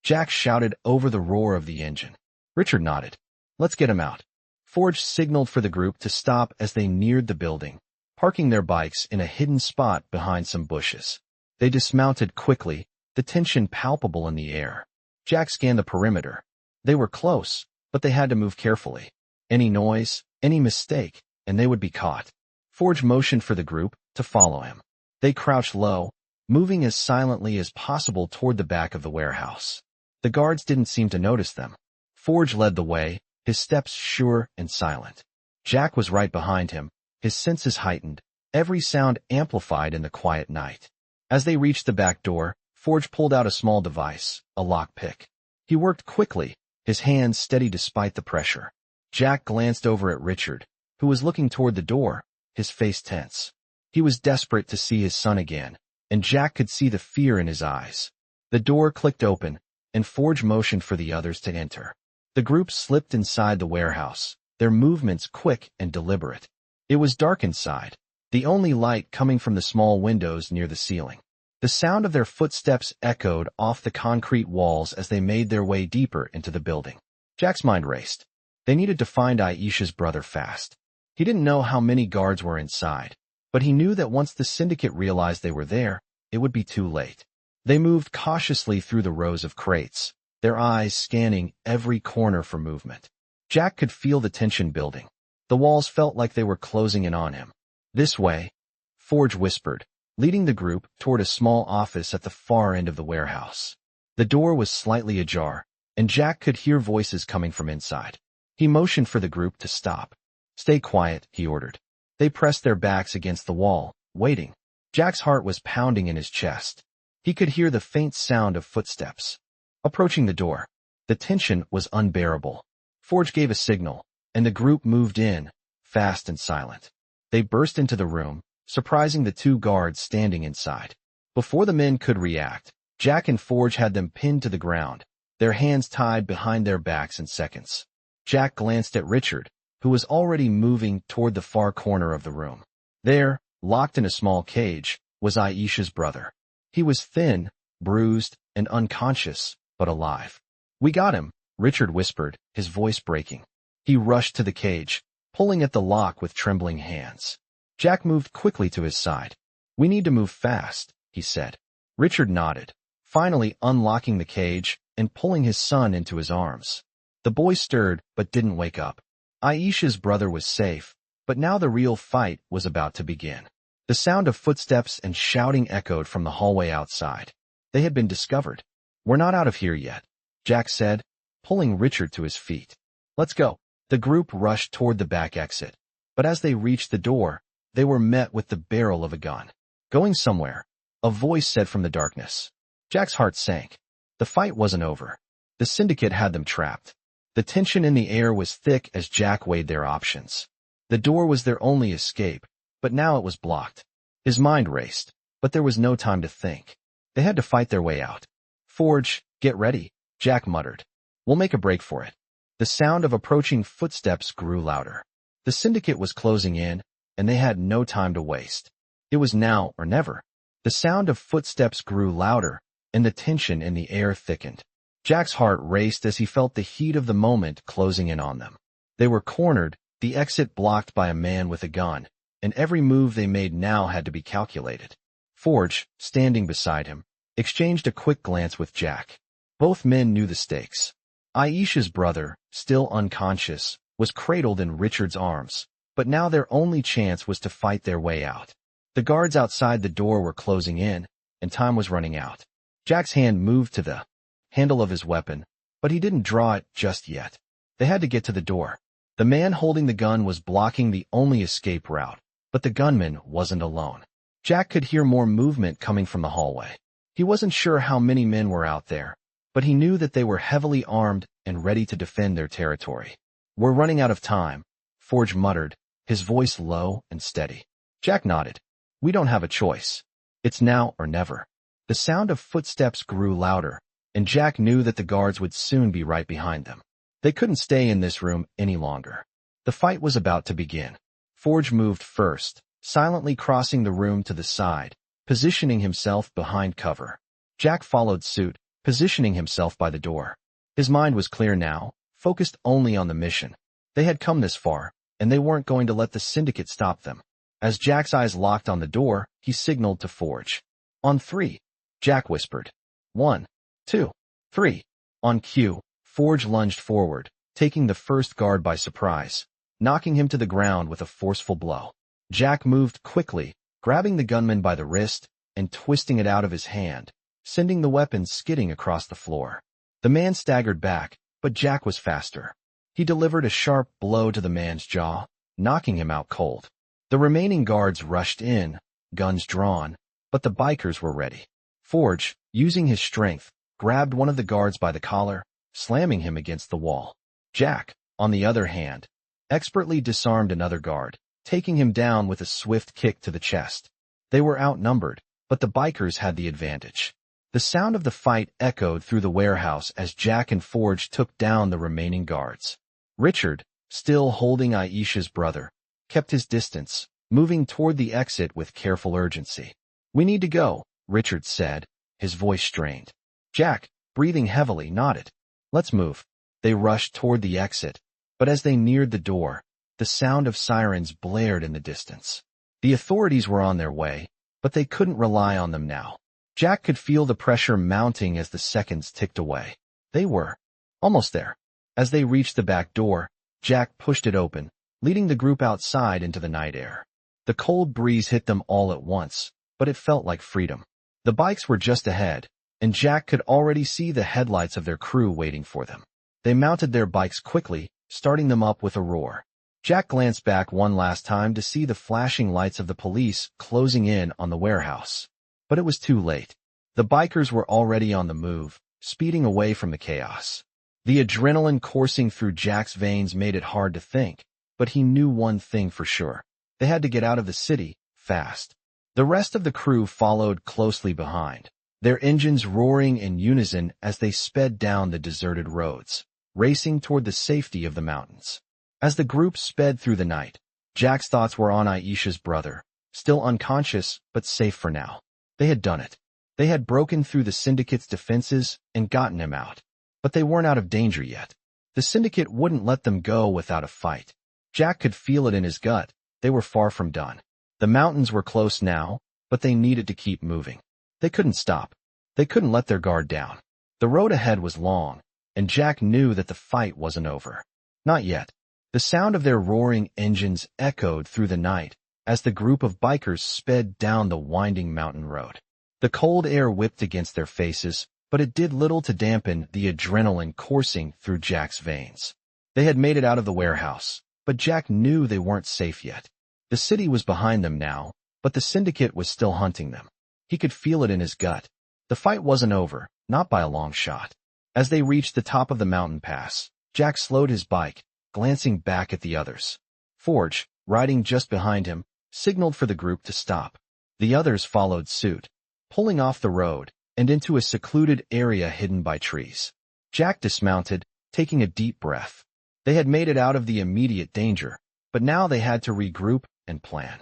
Jack shouted over the roar of the engine. Richard nodded. Let's get him out. Forge signaled for the group to stop as they neared the building, parking their bikes in a hidden spot behind some bushes. They dismounted quickly, the tension palpable in the air. Jack scanned the perimeter. They were close, but they had to move carefully. Any noise, any mistake, and they would be caught. Forge motioned for the group to follow him. They crouched low, moving as silently as possible toward the back of the warehouse. The guards didn't seem to notice them. Forge led the way, his steps sure and silent. Jack was right behind him, his senses heightened, every sound amplified in the quiet night. As they reached the back door, Forge pulled out a small device, a lockpick. He worked quickly, his hands steady despite the pressure. Jack glanced over at Richard, who was looking toward the door, his face tense. He was desperate to see his son again, and Jack could see the fear in his eyes. The door clicked open, and Forge motioned for the others to enter. The group slipped inside the warehouse, their movements quick and deliberate. It was dark inside, the only light coming from the small windows near the ceiling. The sound of their footsteps echoed off the concrete walls as they made their way deeper into the building. Jack's mind raced. They needed to find Aisha's brother fast. He didn't know how many guards were inside, but he knew that once the syndicate realized they were there, it would be too late. They moved cautiously through the rows of crates, their eyes scanning every corner for movement. Jack could feel the tension building. The walls felt like they were closing in on him. This way, Forge whispered, leading the group toward a small office at the far end of the warehouse. The door was slightly ajar, and Jack could hear voices coming from inside. He motioned for the group to stop. Stay quiet, he ordered. They pressed their backs against the wall, waiting. Jack's heart was pounding in his chest. He could hear the faint sound of footsteps approaching the door. The tension was unbearable. Forge gave a signal, and the group moved in, fast and silent. They burst into the room, surprising the two guards standing inside. Before the men could react, Jack and Forge had them pinned to the ground, their hands tied behind their backs in seconds. Jack glanced at Richard, who was already moving toward the far corner of the room. There, locked in a small cage, was Aisha's brother. He was thin, bruised, and unconscious, but alive. "We got him," Richard whispered, his voice breaking. He rushed to the cage, pulling at the lock with trembling hands. Jack moved quickly to his side. "We need to move fast," he said. Richard nodded, finally unlocking the cage and pulling his son into his arms. The boy stirred but didn't wake up. Aisha's brother was safe, but now the real fight was about to begin. The sound of footsteps and shouting echoed from the hallway outside. They had been discovered. "We're not out of here yet," Jack said, pulling Richard to his feet. "Let's go." The group rushed toward the back exit, but as they reached the door, they were met with the barrel of a gun. "Going somewhere," a voice said from the darkness. Jack's heart sank. The fight wasn't over. The syndicate had them trapped. The tension in the air was thick as Jack weighed their options. The door was their only escape, but now it was blocked. His mind raced, but there was no time to think. They had to fight their way out. "Forge, get ready," Jack muttered. "We'll make a break for it." The sound of approaching footsteps grew louder. The syndicate was closing in, and they had no time to waste. It was now or never. The sound of footsteps grew louder, and the tension in the air thickened. Jack's heart raced as he felt the heat of the moment closing in on them. They were cornered, the exit blocked by a man with a gun, and every move they made now had to be calculated. Forge, standing beside him, exchanged a quick glance with Jack. Both men knew the stakes. Aisha's brother, still unconscious, was cradled in Richard's arms, but now their only chance was to fight their way out. The guards outside the door were closing in, and time was running out. Jack's hand moved to the handle of his weapon, but he didn't draw it just yet. They had to get to the door. The man holding the gun was blocking the only escape route, but the gunman wasn't alone. Jack could hear more movement coming from the hallway. He wasn't sure how many men were out there, but he knew that they were heavily armed and ready to defend their territory. "We're running out of time," Forge muttered, his voice low and steady. Jack nodded. "We don't have a choice. It's now or never." The sound of footsteps grew louder, and Jack knew that the guards would soon be right behind them. They couldn't stay in this room any longer. The fight was about to begin. Forge moved first, silently crossing the room to the side, positioning himself behind cover. Jack followed suit, positioning himself by the door. His mind was clear now, focused only on the mission. They had come this far, and they weren't going to let the syndicate stop them. As Jack's eyes locked on the door, he signaled to Forge. "On three," Jack whispered. "1, 2, 3. On cue, Forge lunged forward, taking the first guard by surprise, knocking him to the ground with a forceful blow. Jack moved quickly, grabbing the gunman by the wrist and twisting it out of his hand, sending the weapon skidding across the floor. The man staggered back, but Jack was faster. He delivered a sharp blow to the man's jaw, knocking him out cold. The remaining guards rushed in, guns drawn, but the bikers were ready. Forge, using his strength, grabbed one of the guards by the collar, slamming him against the wall. Jack, on the other hand, expertly disarmed another guard, taking him down with a swift kick to the chest. They were outnumbered, but the bikers had the advantage. The sound of the fight echoed through the warehouse as Jack and Forge took down the remaining guards. Richard, still holding Aisha's brother, kept his distance, moving toward the exit with careful urgency. "We need to go," Richard said, his voice strained. Jack, breathing heavily, nodded. "Let's move." They rushed toward the exit, but as they neared the door, the sound of sirens blared in the distance. The authorities were on their way, but they couldn't rely on them now. Jack could feel the pressure mounting as the seconds ticked away. They were almost there. As they reached the back door, Jack pushed it open, leading the group outside into the night air. The cold breeze hit them all at once, but it felt like freedom. The bikes were just ahead, and Jack could already see the headlights of their crew waiting for them. They mounted their bikes quickly, starting them up with a roar. Jack glanced back one last time to see the flashing lights of the police closing in on the warehouse. But it was too late. The bikers were already on the move, speeding away from the chaos. The adrenaline coursing through Jack's veins made it hard to think, but he knew one thing for sure. They had to get out of the city, fast. The rest of the crew followed closely behind, their engines roaring in unison as they sped down the deserted roads, racing toward the safety of the mountains. As the group sped through the night, Jack's thoughts were on Aisha's brother, still unconscious but safe for now. They had done it. They had broken through the syndicate's defenses and gotten him out. But they weren't out of danger yet. The syndicate wouldn't let them go without a fight. Jack could feel it in his gut. They were far from done. The mountains were close now, but they needed to keep moving. They couldn't stop. They couldn't let their guard down. The road ahead was long, and Jack knew that the fight wasn't over. Not yet. The sound of their roaring engines echoed through the night as the group of bikers sped down the winding mountain road. The cold air whipped against their faces, but it did little to dampen the adrenaline coursing through Jack's veins. They had made it out of the warehouse, but Jack knew they weren't safe yet. The city was behind them now, but the syndicate was still hunting them. He could feel it in his gut. The fight wasn't over, not by a long shot. As they reached the top of the mountain pass, Jack slowed his bike, glancing back at the others. Forge, riding just behind him, signaled for the group to stop. The others followed suit, pulling off the road and into a secluded area hidden by trees. Jack dismounted, taking a deep breath. They had made it out of the immediate danger, but now they had to regroup and plan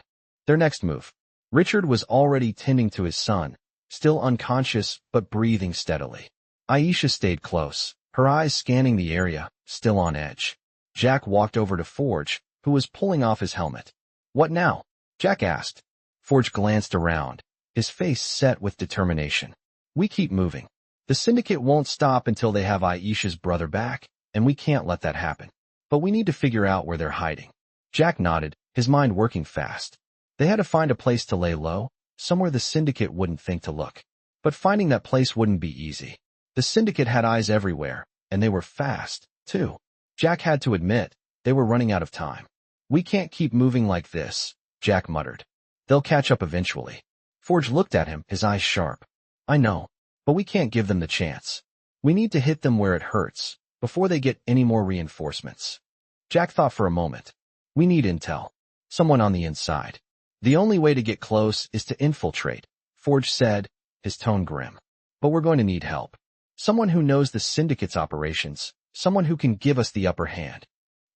their next move. Richard was already tending to his son, still unconscious but breathing steadily. Aisha stayed close, her eyes scanning the area, still on edge. Jack walked over to Forge, who was pulling off his helmet. "What now?" Jack asked. Forge glanced around, his face set with determination. "We keep moving. The syndicate won't stop until they have Aisha's brother back, and we can't let that happen. But we need to figure out where they're hiding." Jack nodded, his mind working fast. They had to find a place to lay low, somewhere the syndicate wouldn't think to look. But finding that place wouldn't be easy. The syndicate had eyes everywhere, and they were fast, too. Jack had to admit, they were running out of time. "We can't keep moving like this," Jack muttered. "They'll catch up eventually." Forge looked at him, his eyes sharp. "I know, but we can't give them the chance. We need to hit them where it hurts, before they get any more reinforcements." Jack thought for a moment. "We need intel. Someone on the inside. The only way to get close is to infiltrate," Forge said, his tone grim. "But we're going to need help. Someone who knows the syndicate's operations, someone who can give us the upper hand."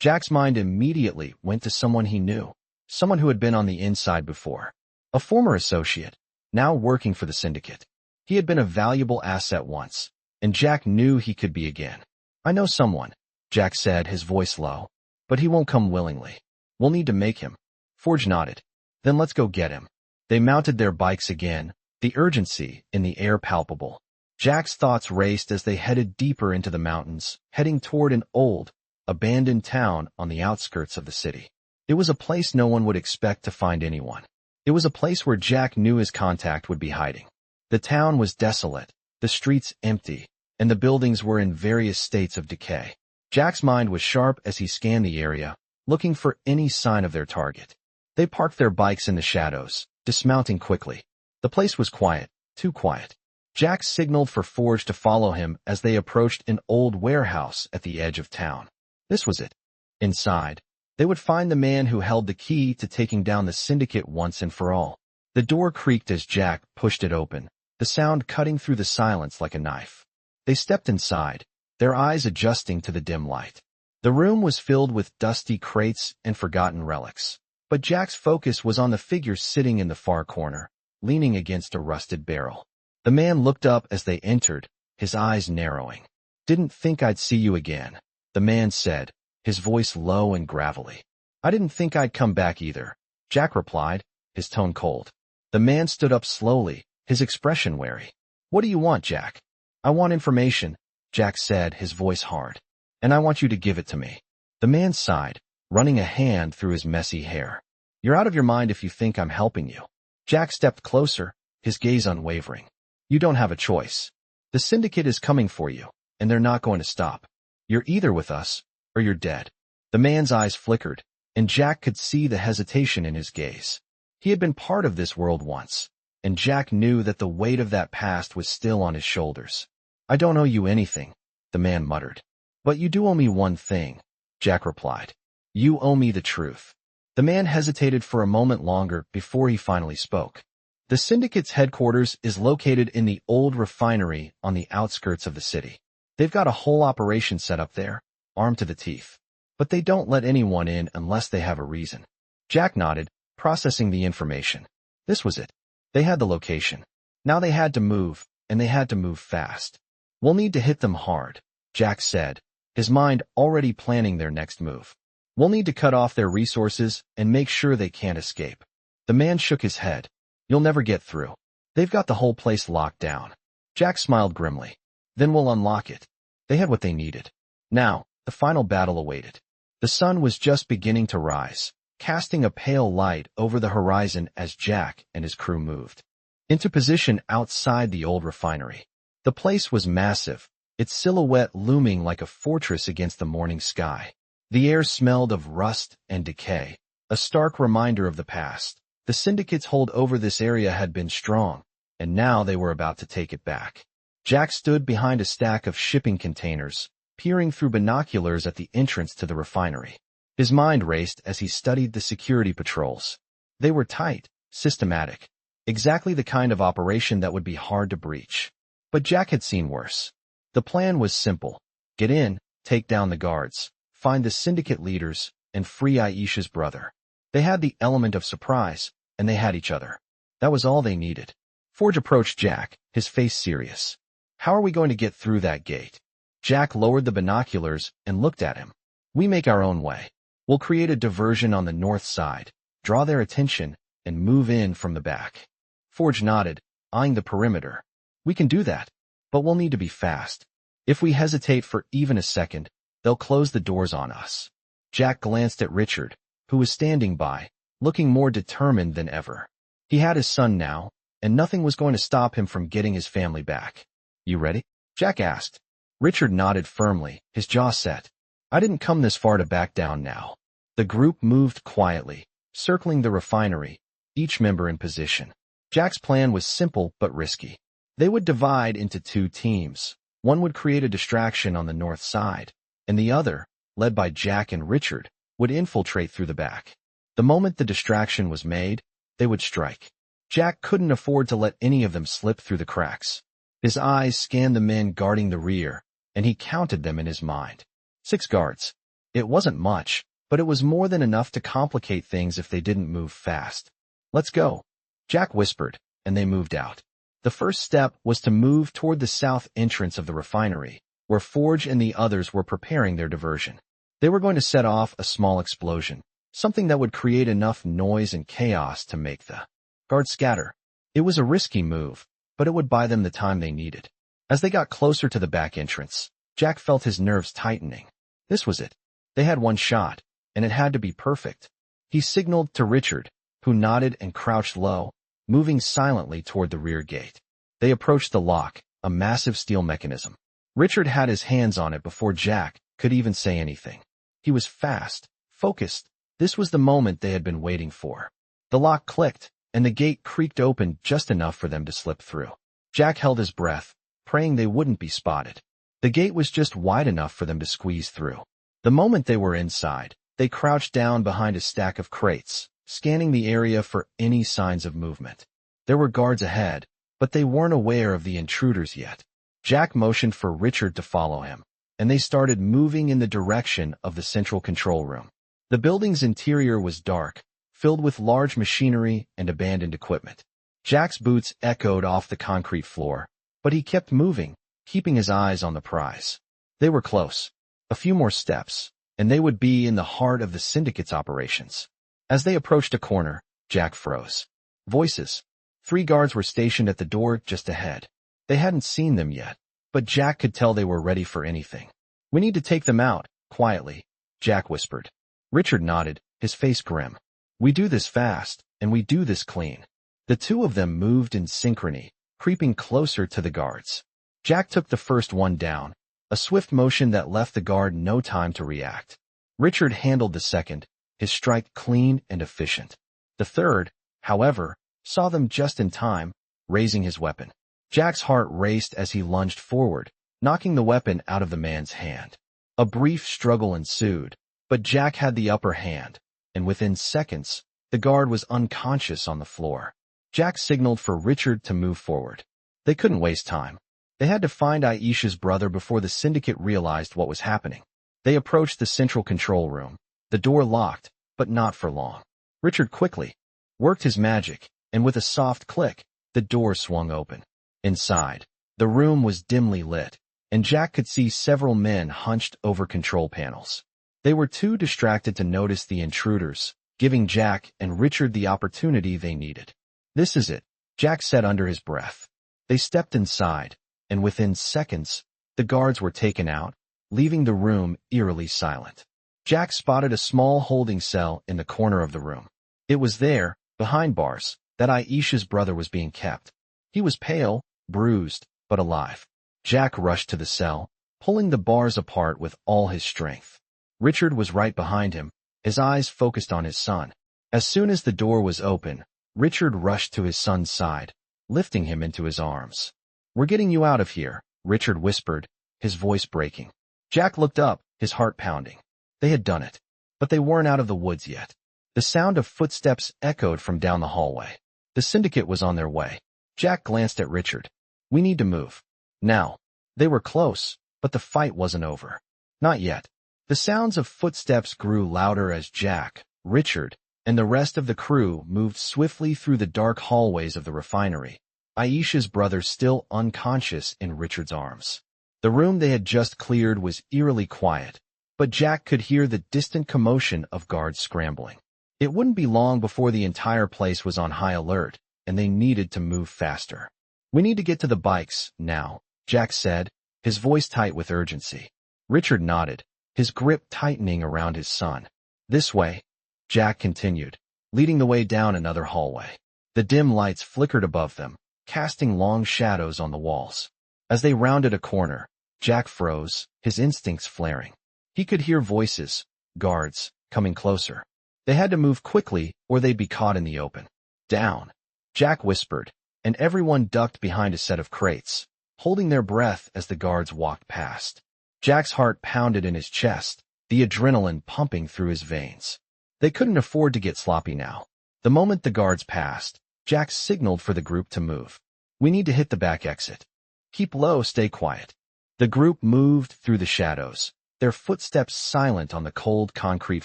Jack's mind immediately went to someone he knew, someone who had been on the inside before. A former associate, now working for the syndicate. He had been a valuable asset once, and Jack knew he could be again. "I know someone," Jack said, his voice low, "but he won't come willingly. We'll need to make him." Forge nodded. "Then let's go get him." They mounted their bikes again, the urgency in the air palpable. Jack's thoughts raced as they headed deeper into the mountains, heading toward an old, abandoned town on the outskirts of the city. It was a place no one would expect to find anyone. It was a place where Jack knew his contact would be hiding. The town was desolate, the streets empty, and the buildings were in various states of decay. Jack's mind was sharp as he scanned the area, looking for any sign of their target. They parked their bikes in the shadows, dismounting quickly. The place was quiet, too quiet. Jack signaled for Forge to follow him as they approached an old warehouse at the edge of town. This was it. Inside, they would find the man who held the key to taking down the syndicate once and for all. The door creaked as Jack pushed it open, the sound cutting through the silence like a knife. They stepped inside, their eyes adjusting to the dim light. The room was filled with dusty crates and forgotten relics. But Jack's focus was on the figure sitting in the far corner, leaning against a rusted barrel. The man looked up as they entered, his eyes narrowing. "Didn't think I'd see you again," the man said, his voice low and gravelly. "I didn't think I'd come back either," Jack replied, his tone cold. The man stood up slowly, his expression wary. "What do you want, Jack?" "I want information," Jack said, his voice hard. "And I want you to give it to me." The man sighed, running a hand through his messy hair. "You're out of your mind if you think I'm helping you." Jack stepped closer, his gaze unwavering. "You don't have a choice. The syndicate is coming for you, and they're not going to stop. You're either with us, or you're dead." The man's eyes flickered, and Jack could see the hesitation in his gaze. He had been part of this world once, and Jack knew that the weight of that past was still on his shoulders. "I don't owe you anything," the man muttered. But you do owe me one thing, Jack replied. You owe me the truth. The man hesitated for a moment longer before he finally spoke. The syndicate's headquarters is located in the old refinery on the outskirts of the city. They've got a whole operation set up there, armed to the teeth. But they don't let anyone in unless they have a reason. Jack nodded, processing the information. This was it. They had the location. Now they had to move, and they had to move fast. We'll need to hit them hard, Jack said, his mind already planning their next move. We'll need to cut off their resources and make sure they can't escape. The man shook his head. You'll never get through. They've got the whole place locked down. Jack smiled grimly. Then we'll unlock it. They had what they needed. Now, the final battle awaited. The sun was just beginning to rise, casting a pale light over the horizon as Jack and his crew moved into position outside the old refinery. The place was massive, its silhouette looming like a fortress against the morning sky. The air smelled of rust and decay, a stark reminder of the past. The syndicate's hold over this area had been strong, and now they were about to take it back. Jack stood behind a stack of shipping containers, peering through binoculars at the entrance to the refinery. His mind raced as he studied the security patrols. They were tight, systematic, exactly the kind of operation that would be hard to breach. But Jack had seen worse. The plan was simple. Get in, take down the guards, find the syndicate leaders, and free Aisha's brother. They had the element of surprise, and they had each other. That was all they needed. Forge approached Jack, his face serious. How are we going to get through that gate? Jack lowered the binoculars and looked at him. We make our own way. We'll create a diversion on the north side, draw their attention, and move in from the back. Forge nodded, eyeing the perimeter. We can do that, but we'll need to be fast. If we hesitate for even a second, they'll close the doors on us. Jack glanced at Richard, who was standing by, looking more determined than ever. He had his son now, and nothing was going to stop him from getting his family back. You ready? Jack asked. Richard nodded firmly, his jaw set. I didn't come this far to back down now. The group moved quietly, circling the refinery, each member in position. Jack's plan was simple but risky. They would divide into two teams. One would create a distraction on the north side, and the other, led by Jack and Richard, would infiltrate through the back. The moment the distraction was made, they would strike. Jack couldn't afford to let any of them slip through the cracks. His eyes scanned the men guarding the rear, and he counted them in his mind. 6 guards. It wasn't much, but it was more than enough to complicate things if they didn't move fast. Let's go, Jack whispered, and they moved out. The first step was to move toward the south entrance of the refinery, where Forge and the others were preparing their diversion. They were going to set off a small explosion, something that would create enough noise and chaos to make the guards scatter. It was a risky move, but it would buy them the time they needed. As they got closer to the back entrance, Jack felt his nerves tightening. This was it. They had one shot, and it had to be perfect. He signaled to Richard, who nodded and crouched low, moving silently toward the rear gate. They approached the lock, a massive steel mechanism. Richard had his hands on it before Jack could even say anything. He was fast, focused. This was the moment they had been waiting for. The lock clicked, and the gate creaked open just enough for them to slip through. Jack held his breath, praying they wouldn't be spotted. The gate was just wide enough for them to squeeze through. The moment they were inside, they crouched down behind a stack of crates, scanning the area for any signs of movement. There were guards ahead, but they weren't aware of the intruders yet. Jack motioned for Richard to follow him, and they started moving in the direction of the central control room. The building's interior was dark, filled with large machinery and abandoned equipment. Jack's boots echoed off the concrete floor, but he kept moving, keeping his eyes on the prize. They were close. A few more steps, and they would be in the heart of the syndicate's operations. As they approached a corner, Jack froze. Voices. 3 guards were stationed at the door just ahead. They hadn't seen them yet, but Jack could tell they were ready for anything. We need to take them out, quietly, Jack whispered. Richard nodded, his face grim. We do this fast, and we do this clean. The two of them moved in synchrony, creeping closer to the guards. Jack took the first one down, a swift motion that left the guard no time to react. Richard handled the second, his strike clean and efficient. The third, however, saw them just in time, raising his weapon. Jack's heart raced as he lunged forward, knocking the weapon out of the man's hand. A brief struggle ensued, but Jack had the upper hand, and within seconds, the guard was unconscious on the floor. Jack signaled for Richard to move forward. They couldn't waste time. They had to find Aisha's brother before the syndicate realized what was happening. They approached the central control room. The door locked, but not for long. Richard quickly worked his magic, and with a soft click, the door swung open. Inside, the room was dimly lit, and Jack could see several men hunched over control panels. They were too distracted to notice the intruders, giving Jack and Richard the opportunity they needed. "This is it," Jack said under his breath. They stepped inside, and within seconds, the guards were taken out, leaving the room eerily silent. Jack spotted a small holding cell in the corner of the room. It was there, behind bars, that Aisha's brother was being kept. He was pale, bruised, but alive. Jack rushed to the cell, pulling the bars apart with all his strength. Richard was right behind him, his eyes focused on his son. As soon as the door was open, Richard rushed to his son's side, lifting him into his arms. "We're getting you out of here," Richard whispered, his voice breaking. Jack looked up, his heart pounding. They had done it, but they weren't out of the woods yet. The sound of footsteps echoed from down the hallway. The syndicate was on their way. Jack glanced at Richard. "We need to move. Now." They were close, but the fight wasn't over. Not yet. The sounds of footsteps grew louder as Jack, Richard, and the rest of the crew moved swiftly through the dark hallways of the refinery, Aisha's brother still unconscious in Richard's arms. The room they had just cleared was eerily quiet, but Jack could hear the distant commotion of guards scrambling. It wouldn't be long before the entire place was on high alert, and they needed to move faster. "We need to get to the bikes, now," Jack said, his voice tight with urgency. Richard nodded, his grip tightening around his son. "This way," Jack continued, leading the way down another hallway. The dim lights flickered above them, casting long shadows on the walls. As they rounded a corner, Jack froze, his instincts flaring. He could hear voices, guards, coming closer. They had to move quickly or they'd be caught in the open. "Down," Jack whispered, and everyone ducked behind a set of crates, holding their breath as the guards walked past. Jack's heart pounded in his chest, the adrenaline pumping through his veins. They couldn't afford to get sloppy now. The moment the guards passed, Jack signaled for the group to move. "We need to hit the back exit. Keep low, stay quiet." The group moved through the shadows, their footsteps silent on the cold concrete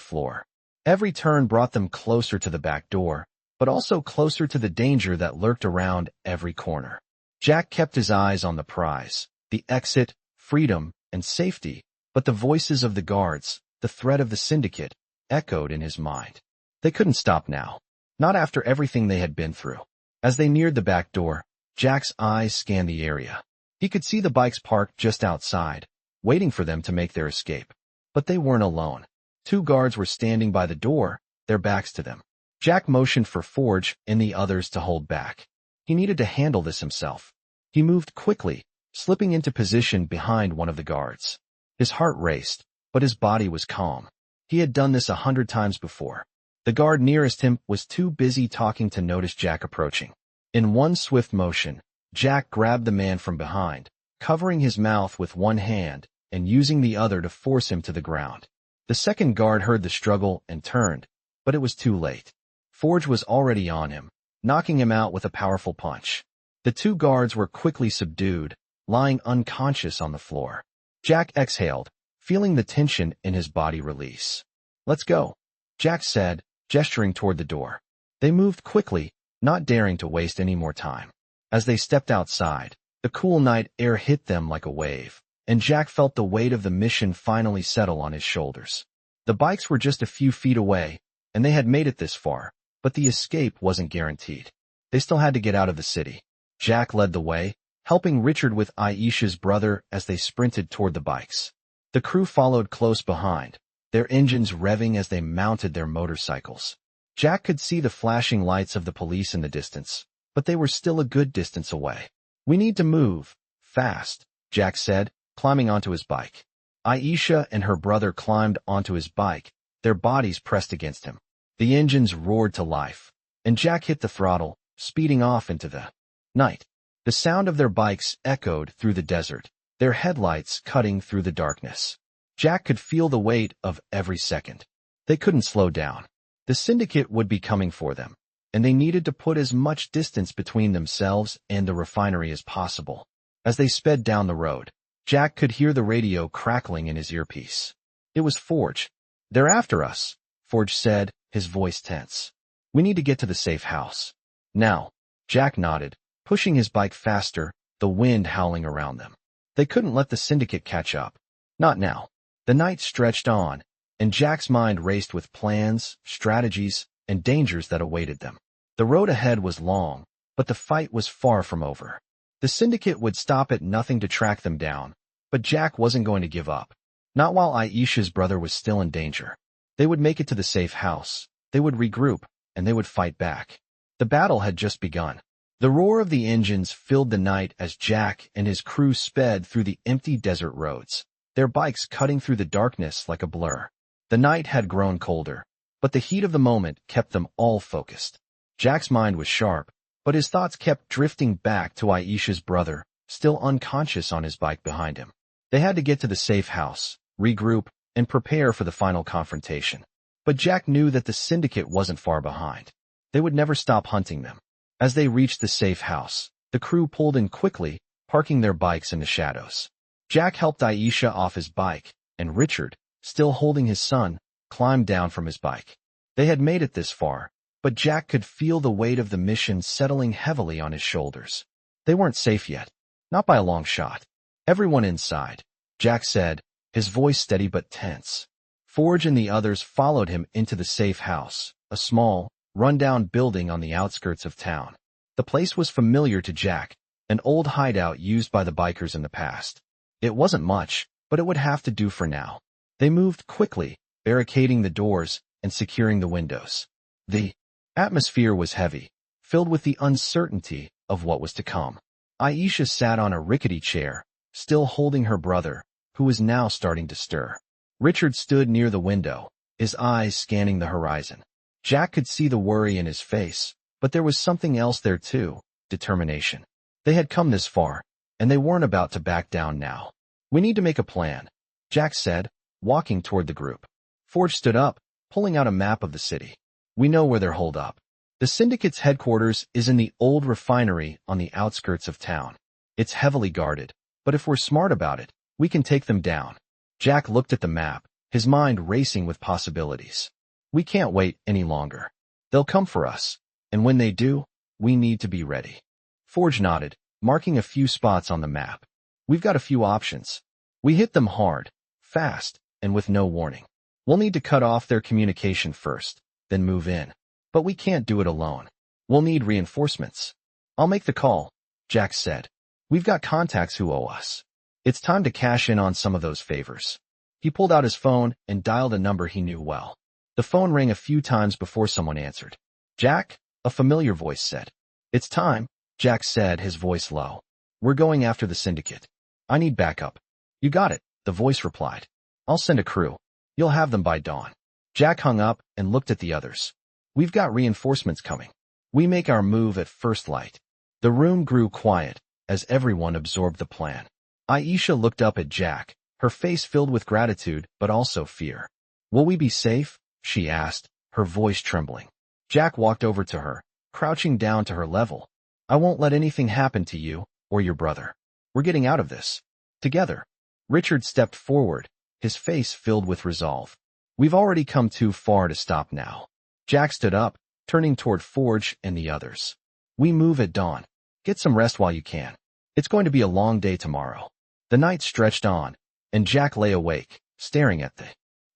floor. Every turn brought them closer to the back door, but also closer to the danger that lurked around every corner. Jack kept his eyes on the prize, the exit, freedom, and safety, but the voices of the guards, the threat of the syndicate, echoed in his mind. They couldn't stop now, not after everything they had been through. As they neared the back door, Jack's eyes scanned the area. He could see the bikes parked just outside, waiting for them to make their escape. But they weren't alone. 2 guards were standing by the door, their backs to them. Jack motioned for Forge and the others to hold back. He needed to handle this himself. He moved quickly, slipping into position behind one of the guards. His heart raced, but his body was calm. He had done this 100 times before. The guard nearest him was too busy talking to notice Jack approaching. In one swift motion, Jack grabbed the man from behind, covering his mouth with one hand and using the other to force him to the ground. The second guard heard the struggle and turned, but it was too late. Forge was already on him, knocking him out with a powerful punch. The 2 guards were quickly subdued, lying unconscious on the floor. Jack exhaled, feeling the tension in his body release. "Let's go," Jack said, gesturing toward the door. They moved quickly, not daring to waste any more time. As they stepped outside, the cool night air hit them like a wave, and Jack felt the weight of the mission finally settle on his shoulders. The bikes were just a few feet away, and they had made it this far, but the escape wasn't guaranteed. They still had to get out of the city. Jack led the way, helping Richard with Aisha's brother as they sprinted toward the bikes. The crew followed close behind, their engines revving as they mounted their motorcycles. Jack could see the flashing lights of the police in the distance, but they were still a good distance away. "We need to move, fast," Jack said, climbing onto his bike. Aisha and her brother climbed onto his bike, their bodies pressed against him. The engines roared to life, and Jack hit the throttle, speeding off into the night. The sound of their bikes echoed through the desert, their headlights cutting through the darkness. Jack could feel the weight of every second. They couldn't slow down. The syndicate would be coming for them, and they needed to put as much distance between themselves and the refinery as possible. As they sped down the road, Jack could hear the radio crackling in his earpiece. It was Forge. "They're after us," Forge said, his voice tense. "We need to get to the safe house. Now." Jack nodded, pushing his bike faster, the wind howling around them. They couldn't let the syndicate catch up. Not now. The night stretched on, and Jack's mind raced with plans, strategies, and dangers that awaited them. The road ahead was long, but the fight was far from over. The syndicate would stop at nothing to track them down, but Jack wasn't going to give up. Not while Aisha's brother was still in danger. They would make it to the safe house, they would regroup, and they would fight back. The battle had just begun. The roar of the engines filled the night as Jack and his crew sped through the empty desert roads, their bikes cutting through the darkness like a blur. The night had grown colder, but the heat of the moment kept them all focused. Jack's mind was sharp, but his thoughts kept drifting back to Aisha's brother, still unconscious on his bike behind him. They had to get to the safe house, regroup, and prepare for the final confrontation. But Jack knew that the syndicate wasn't far behind. They would never stop hunting them. As they reached the safe house, the crew pulled in quickly, parking their bikes in the shadows. Jack helped Aisha off his bike, and Richard, still holding his son, climbed down from his bike. They had made it this far, but Jack could feel the weight of the mission settling heavily on his shoulders. They weren't safe yet, not by a long shot. "Everyone inside," Jack said, his voice steady but tense. Forge and the others followed him into the safe house, a small, run-down building on the outskirts of town. The place was familiar to Jack, an old hideout used by the bikers in the past. It wasn't much, but it would have to do for now. They moved quickly, barricading the doors and securing the windows. The atmosphere was heavy, filled with the uncertainty of what was to come. Aisha sat on a rickety chair, still holding her brother, who was now starting to stir. Richard stood near the window, his eyes scanning the horizon. Jack could see the worry in his face, but there was something else there too, determination. They had come this far, and they weren't about to back down now. "We need to make a plan," Jack said, walking toward the group. Forge stood up, pulling out a map of the city. "We know where they're holed up. The syndicate's headquarters is in the old refinery on the outskirts of town. It's heavily guarded, but if we're smart about it, we can take them down." Jack looked at the map, his mind racing with possibilities. "We can't wait any longer. They'll come for us, and when they do, we need to be ready." Forge nodded, marking a few spots on the map. "We've got a few options. We hit them hard, fast, and with no warning. We'll need to cut off their communication first, then move in. But we can't do it alone. We'll need reinforcements." "I'll make the call," Jack said. "We've got contacts who owe us. It's time to cash in on some of those favors." He pulled out his phone and dialed a number he knew well. The phone rang a few times before someone answered. "Jack?" a familiar voice said. "It's time," Jack said, his voice low. "We're going after the syndicate. I need backup." "You got it," the voice replied. "I'll send a crew. You'll have them by dawn." Jack hung up and looked at the others. "We've got reinforcements coming. We make our move at first light." The room grew quiet as everyone absorbed the plan. Aisha looked up at Jack, her face filled with gratitude but also fear. "Will we be safe?" she asked, her voice trembling. Jack walked over to her, crouching down to her level. "I won't let anything happen to you or your brother. We're getting out of this. Together." Richard stepped forward, his face filled with resolve. "We've already come too far to stop now." Jack stood up, turning toward Forge and the others. "We move at dawn. Get some rest while you can. It's going to be a long day tomorrow." The night stretched on, and Jack lay awake, staring at the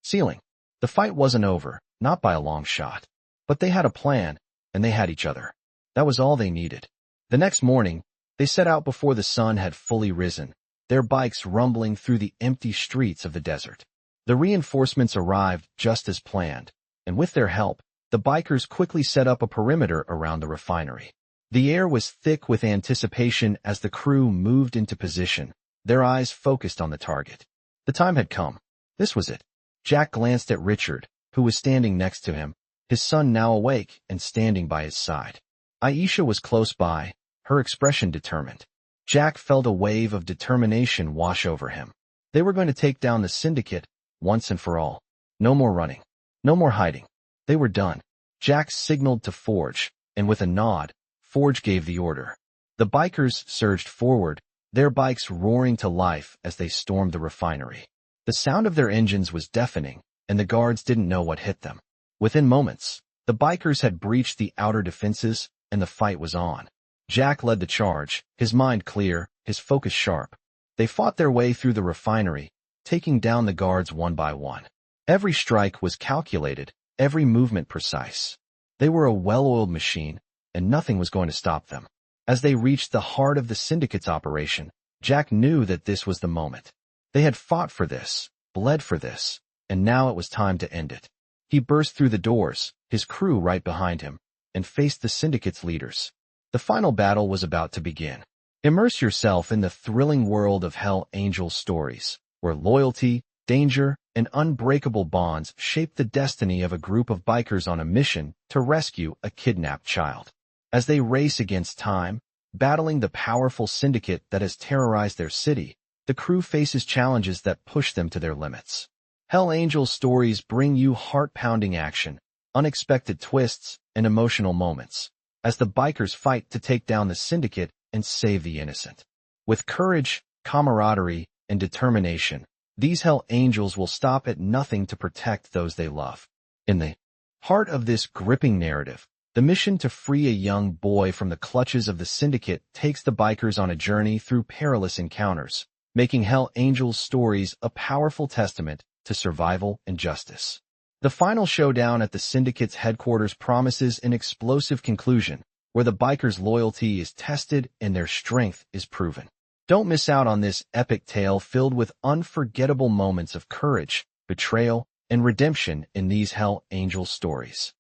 ceiling. The fight wasn't over, not by a long shot. But they had a plan, and they had each other. That was all they needed. The next morning, they set out before the sun had fully risen, their bikes rumbling through the empty streets of the desert. The reinforcements arrived just as planned, and with their help, the bikers quickly set up a perimeter around the refinery. The air was thick with anticipation as the crew moved into position, their eyes focused on the target. The time had come. This was it. Jack glanced at Richard, who was standing next to him, his son now awake and standing by his side. Aisha was close by, her expression determined. Jack felt a wave of determination wash over him. They were going to take down the syndicate once and for all. No more running. No more hiding. They were done. Jack signaled to Forge, and with a nod, Forge gave the order. The bikers surged forward, their bikes roaring to life as they stormed the refinery. The sound of their engines was deafening, and the guards didn't know what hit them. Within moments, the bikers had breached the outer defenses, and the fight was on. Jack led the charge, his mind clear, his focus sharp. They fought their way through the refinery, taking down the guards one by one. Every strike was calculated, every movement precise. They were a well-oiled machine, and nothing was going to stop them. As they reached the heart of the syndicate's operation, Jack knew that this was the moment. They had fought for this, bled for this, and now it was time to end it. He burst through the doors, his crew right behind him, and faced the syndicate's leaders. The final battle was about to begin. Immerse yourself in the thrilling world of Hell Angel stories, where loyalty, danger, and unbreakable bonds shape the destiny of a group of bikers on a mission to rescue a kidnapped child. As they race against time, battling the powerful syndicate that has terrorized their city, the crew faces challenges that push them to their limits. Hell Angel stories bring you heart-pounding action, unexpected twists, and emotional moments, as the bikers fight to take down the syndicate and save the innocent. With courage, camaraderie, and determination, these Hell Angels will stop at nothing to protect those they love. In the heart of this gripping narrative, the mission to free a young boy from the clutches of the syndicate takes the bikers on a journey through perilous encounters, making Hell Angels stories a powerful testament to survival and justice. The final showdown at the syndicate's headquarters promises an explosive conclusion, where the bikers' loyalty is tested and their strength is proven. Don't miss out on this epic tale filled with unforgettable moments of courage, betrayal, and redemption in these Hell Angel stories.